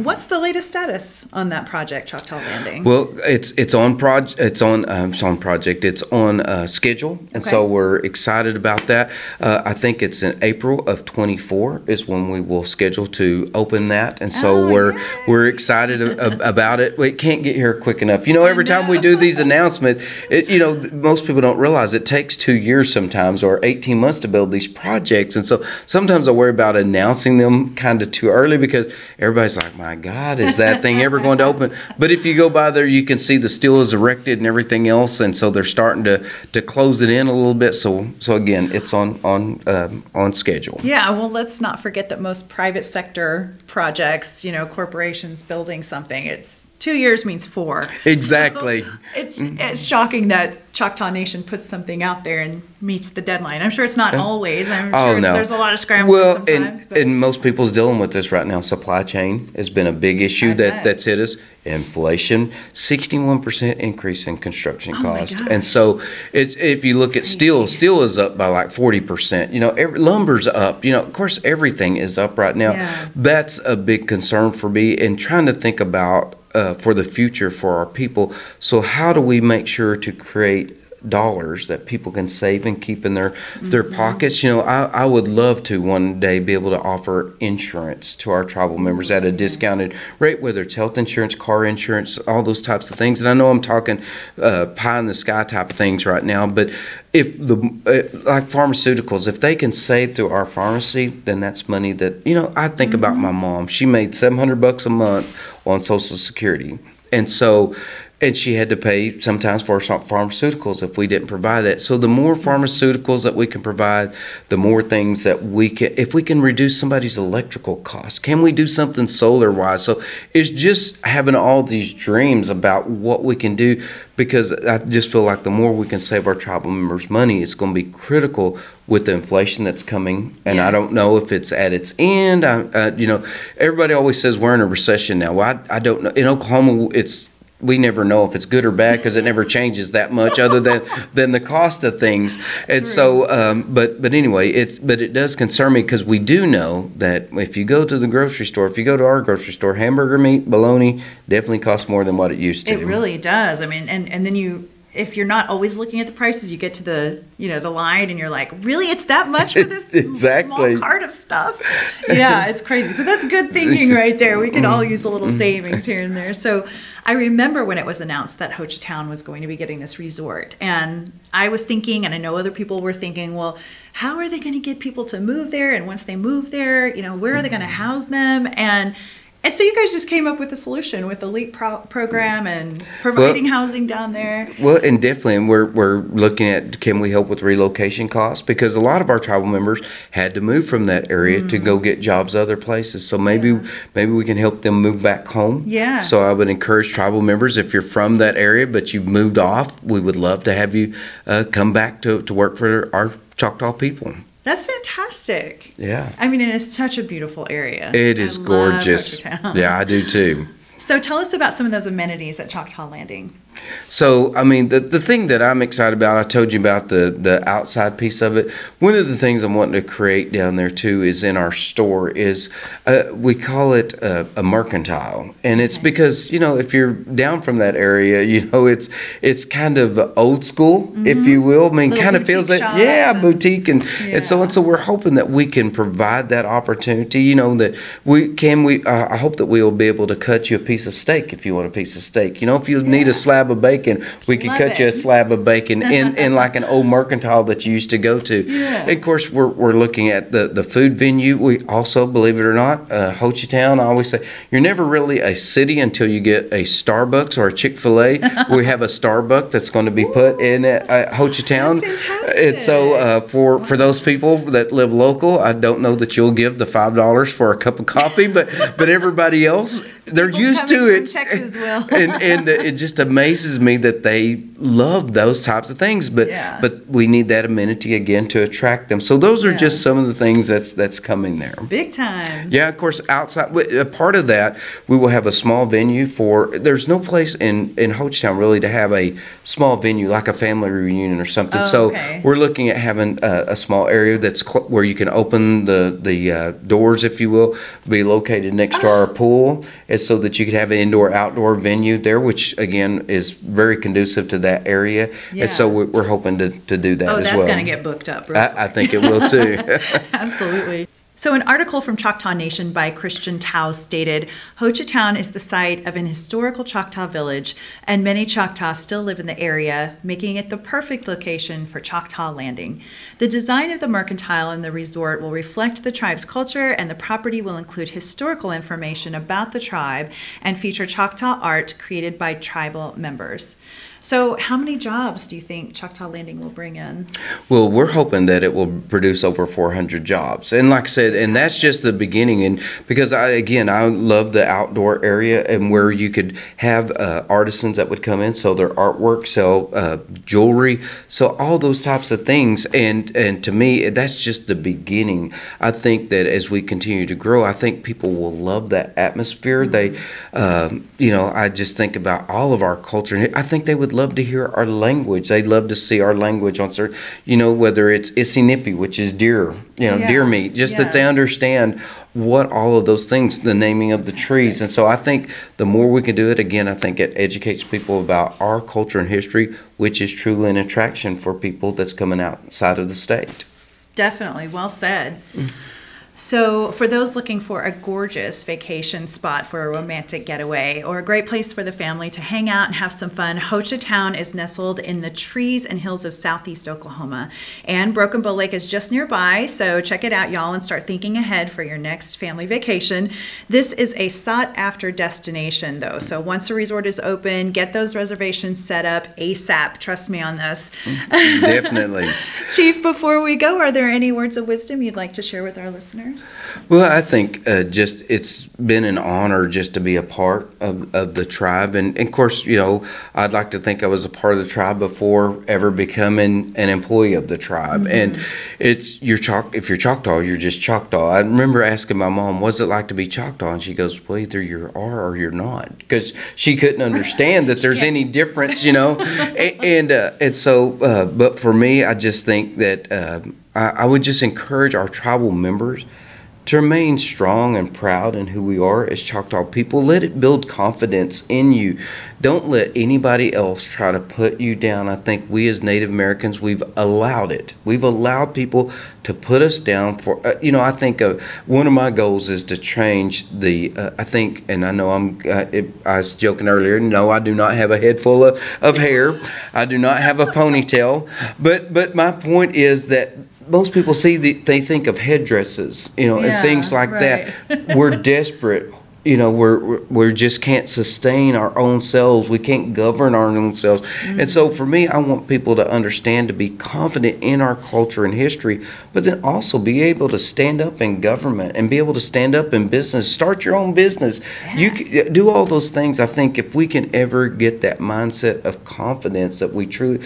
What's the latest status on that project, Choctaw Landing? Well, it's on schedule, and so we're excited about that. I think it's in April of 24 is when we will schedule to open that, and so we're excited about it. We can't get here quick enough. Every time we do these announcements, most people don't realize it takes 2 years sometimes or 18 months to build these projects, and so sometimes I worry about announcing them kind of too early because everybody's like, my God, is that thing ever going to open? But if you go by there, you can see the steel is erected and everything else, and so they're starting to close it in a little bit. So again, it's on schedule. Yeah, well, let's not forget that most private sector projects, corporations building something, it's 2 years means 4. Exactly. So it's shocking that Choctaw Nation puts something out there and meets the deadline. I'm sure it's not always. I'm sure there's a lot of scrambling sometimes. And most people's dealing with this right now. Supply chain has been a big issue that's hit us. Inflation, 61% increase in construction cost. And so if you look at steel is up by like 40%. Lumber's up. Of course, everything is up right now. Yeah. That's a big concern for me, and trying to think about for the future for our people. So how do we make sure to create dollars that people can save and keep in their pockets? I would love to one day be able to offer insurance to our tribal members at a discounted rate, whether it's health insurance, car insurance, all those types of things. And I know I'm talking pie in the sky type of things right now, but if like pharmaceuticals, if they can save through our pharmacy, then that's money that, I think about my mom. She made $700 a month on Social Security. And she had to pay sometimes for some pharmaceuticals if we didn't provide that. So the more pharmaceuticals that we can provide, the more things that we can, if we can reduce somebody's electrical costs, can we do something solar-wise? So it's just having all these dreams about what we can do, because I just feel like the more we can save our tribal members money, it's going to be critical with the inflation that's coming. And I don't know if it's at its end. Everybody always says we're in a recession now. Well, I don't know. In Oklahoma, we never know if it's good or bad because it never changes that much other than the cost of things. And so, but anyway, it does concern me because we do know that if you go to the grocery store, if you go to our grocery store, hamburger meat, bologna definitely costs more than what it used to. It really does. I mean, and then if you're not always looking at the prices, you get to the line and you're like, really, it's that much for this small cart of stuff? Yeah, it's crazy. So that's good thinking right there. We could all use a little savings here and there. So I remember when it was announced that Hochatown was going to be getting this resort, and I was thinking, and I know other people were thinking, well, how are they going to get people to move there? And once they move there, where are they going to house them? And so you guys just came up with a solution with the LEAP program and providing housing down there. Well, and definitely, and we're looking at, can we help with relocation costs? Because a lot of our tribal members had to move from that area to go get jobs other places. So maybe we can help them move back home. Yeah. So I would encourage tribal members, if you're from that area but you've moved off, we would love to have you come back to work for our Choctaw people. That's fantastic. Yeah. I mean, and it's such a beautiful area. It is gorgeous. Yeah, I do too. So tell us about some of those amenities at Choctaw Landing. So, I mean, the thing that I'm excited about, I told you about the outside piece of it. One of the things I'm wanting to create down there, too, is in our store is we call it a mercantile. And it's because, if you're down from that area, it's kind of old school, if you will. I mean, kind of feels like, boutique. And so we're hoping that we can provide that opportunity, that I hope that we will be able to cut you a piece of steak if you want a piece of steak. If you need a slab of bacon, we can cut you a slab of bacon in like an old mercantile that you used to go to. Yeah. And of course, we're looking at the food venue. We also, believe it or not, Hochatown, I always say, you're never really a city until you get a Starbucks or a Chick-fil-A. We have a Starbucks that's going to be put in at Hochatown. That's fantastic. And so for those people that live local, I don't know that you'll give the $5 for a cup of coffee, but everybody else, they're People used to coming it. from Texas will. and it just amazes me that they love those types of things, but we need that amenity again to attract them. So those are just some of the things that's coming there. Big time. Yeah, of course, outside, a part of that, we will have a small venue there's no place in Hochatown really to have a small venue like a family reunion or something. We're looking at having a small area that's where you can open the doors, if you will, be located next to our pool, and so that you can have an indoor-outdoor venue there, which, again, is very conducive to that area. Yeah. And so we're hoping to do that as well. Oh, that's going to get booked up. I think it will, too. Absolutely. So an article from Choctaw Nation by Christian Tao stated, Hochatown is the site of an historical Choctaw village, and many Choctaw still live in the area, making it the perfect location for Choctaw Landing. The design of the mercantile and the resort will reflect the tribe's culture, and the property will include historical information about the tribe and feature Choctaw art created by tribal members. So how many jobs do you think Choctaw Landing will bring in? Well, we're hoping that it will produce over 400 jobs. And like I said, and that's just the beginning. And because, I love the outdoor area and where you could have artisans that would come in, sell their artwork, sell jewelry, so all those types of things. And to me, that's just the beginning. I think that as we continue to grow, I think people will love that atmosphere. They, I just think about all of our culture. And I think they would love to hear our language. They'd love to see our language on certain, whether it's Isinipi, which is deer, deer meat, just that they understand what all of those things, the naming of the trees. And so I think the more we can do it, again, I think it educates people about our culture and history, which is truly an attraction for people that's coming outside of the state. Definitely. Well said. So for those looking for a gorgeous vacation spot for a romantic getaway or a great place for the family to hang out and have some fun, Hochatown is nestled in the trees and hills of southeast Oklahoma. And Broken Bow Lake is just nearby, so check it out, y'all, and start thinking ahead for your next family vacation. This is a sought-after destination, though, so once the resort is open, get those reservations set up ASAP. Trust me on this. Definitely. Chief, before we go, are there any words of wisdom you'd like to share with our listeners? Well, I think it's been an honor just to be a part of the tribe. And of course, I'd like to think I was a part of the tribe before ever becoming an employee of the tribe. And if you're Choctaw, you're just Choctaw. I remember asking my mom, what's it like to be Choctaw? And she goes, well, either you are or you're not. Because she couldn't understand that there's any difference, And so, but for me, I just think that I would just encourage our tribal members to remain strong and proud in who we are as Choctaw people. Let it build confidence in you. Don't let anybody else try to put you down. I think we as Native Americans, we've allowed it. We've allowed people to put us down for, I think one of my goals is to change I think, and I know I was joking earlier, no, I do not have a head full of hair. I do not have a ponytail. But my point is that most people they think of headdresses, and things like that. We're desperate. We just can't sustain our own selves. We can't govern our own selves. And so for me, I want people to understand, to be confident in our culture and history, but then also be able to stand up in government and be able to stand up in business. Start your own business. You can do all those things. I think if we can ever get that mindset of confidence that we truly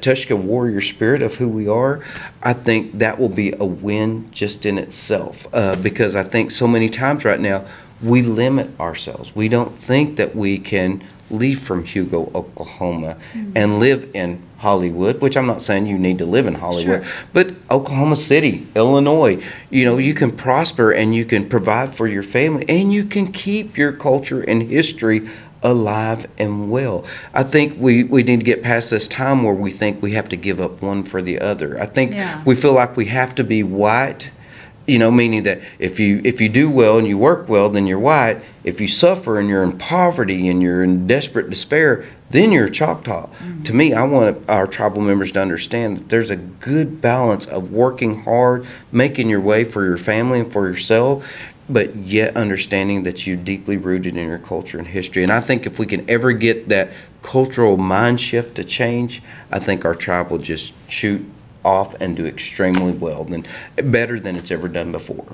touch the warrior spirit of who we are, I think that will be a win just in itself. Because I think so many times right now, we limit ourselves. We don't think that we can leave from Hugo, Oklahoma, and live in Hollywood, which I'm not saying you need to live in Hollywood, but Oklahoma City, Illinois, you can prosper and you can provide for your family and you can keep your culture and history alive and well. I think we need to get past this time where we think we have to give up one for the other. I think we feel like we have to be white Meaning that if you do well and you work well, then you're white. If you suffer and you're in poverty and you're in desperate despair, then you're a Choctaw. Mm-hmm. To me, I want our tribal members to understand that there's a good balance of working hard, making your way for your family and for yourself, but yet understanding that you're deeply rooted in your culture and history. And I think if we can ever get that cultural mind shift to change, I think our tribe will just shoot off and do extremely well, and better than it's ever done before.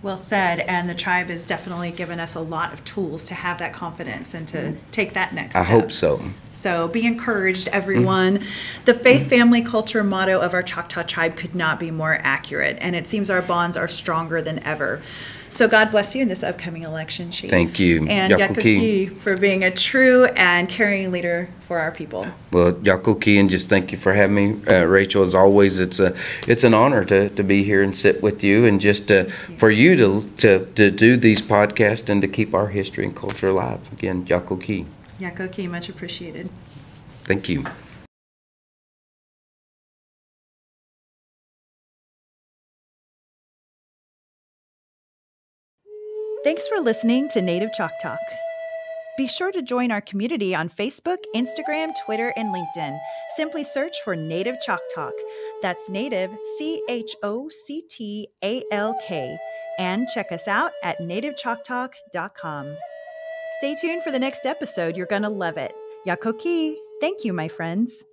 Well said, and the tribe has definitely given us a lot of tools to have that confidence and to take that next step. I hope so. So be encouraged, everyone. The faith, family, culture motto of our Choctaw tribe could not be more accurate, and it seems our bonds are stronger than ever. So God bless you in this upcoming election, Chief. Thank you. And Yakoke for being a true and caring leader for our people. Well, Yakoke, and just thank you for having me. Rachel, as always, it's an honor to be here and sit with you, and just for you to do these podcasts and to keep our history and culture alive. Again, Yakoke. Yakoke, much appreciated. Thank you. Thanks for listening to Native Chalk Talk. Be sure to join our community on Facebook, Instagram, Twitter, and LinkedIn. Simply search for Native Chalk Talk. That's Native, CHOCTALK. And check us out at nativechalktalk.com. Stay tuned for the next episode. You're going to love it. Yakoke. Thank you, my friends.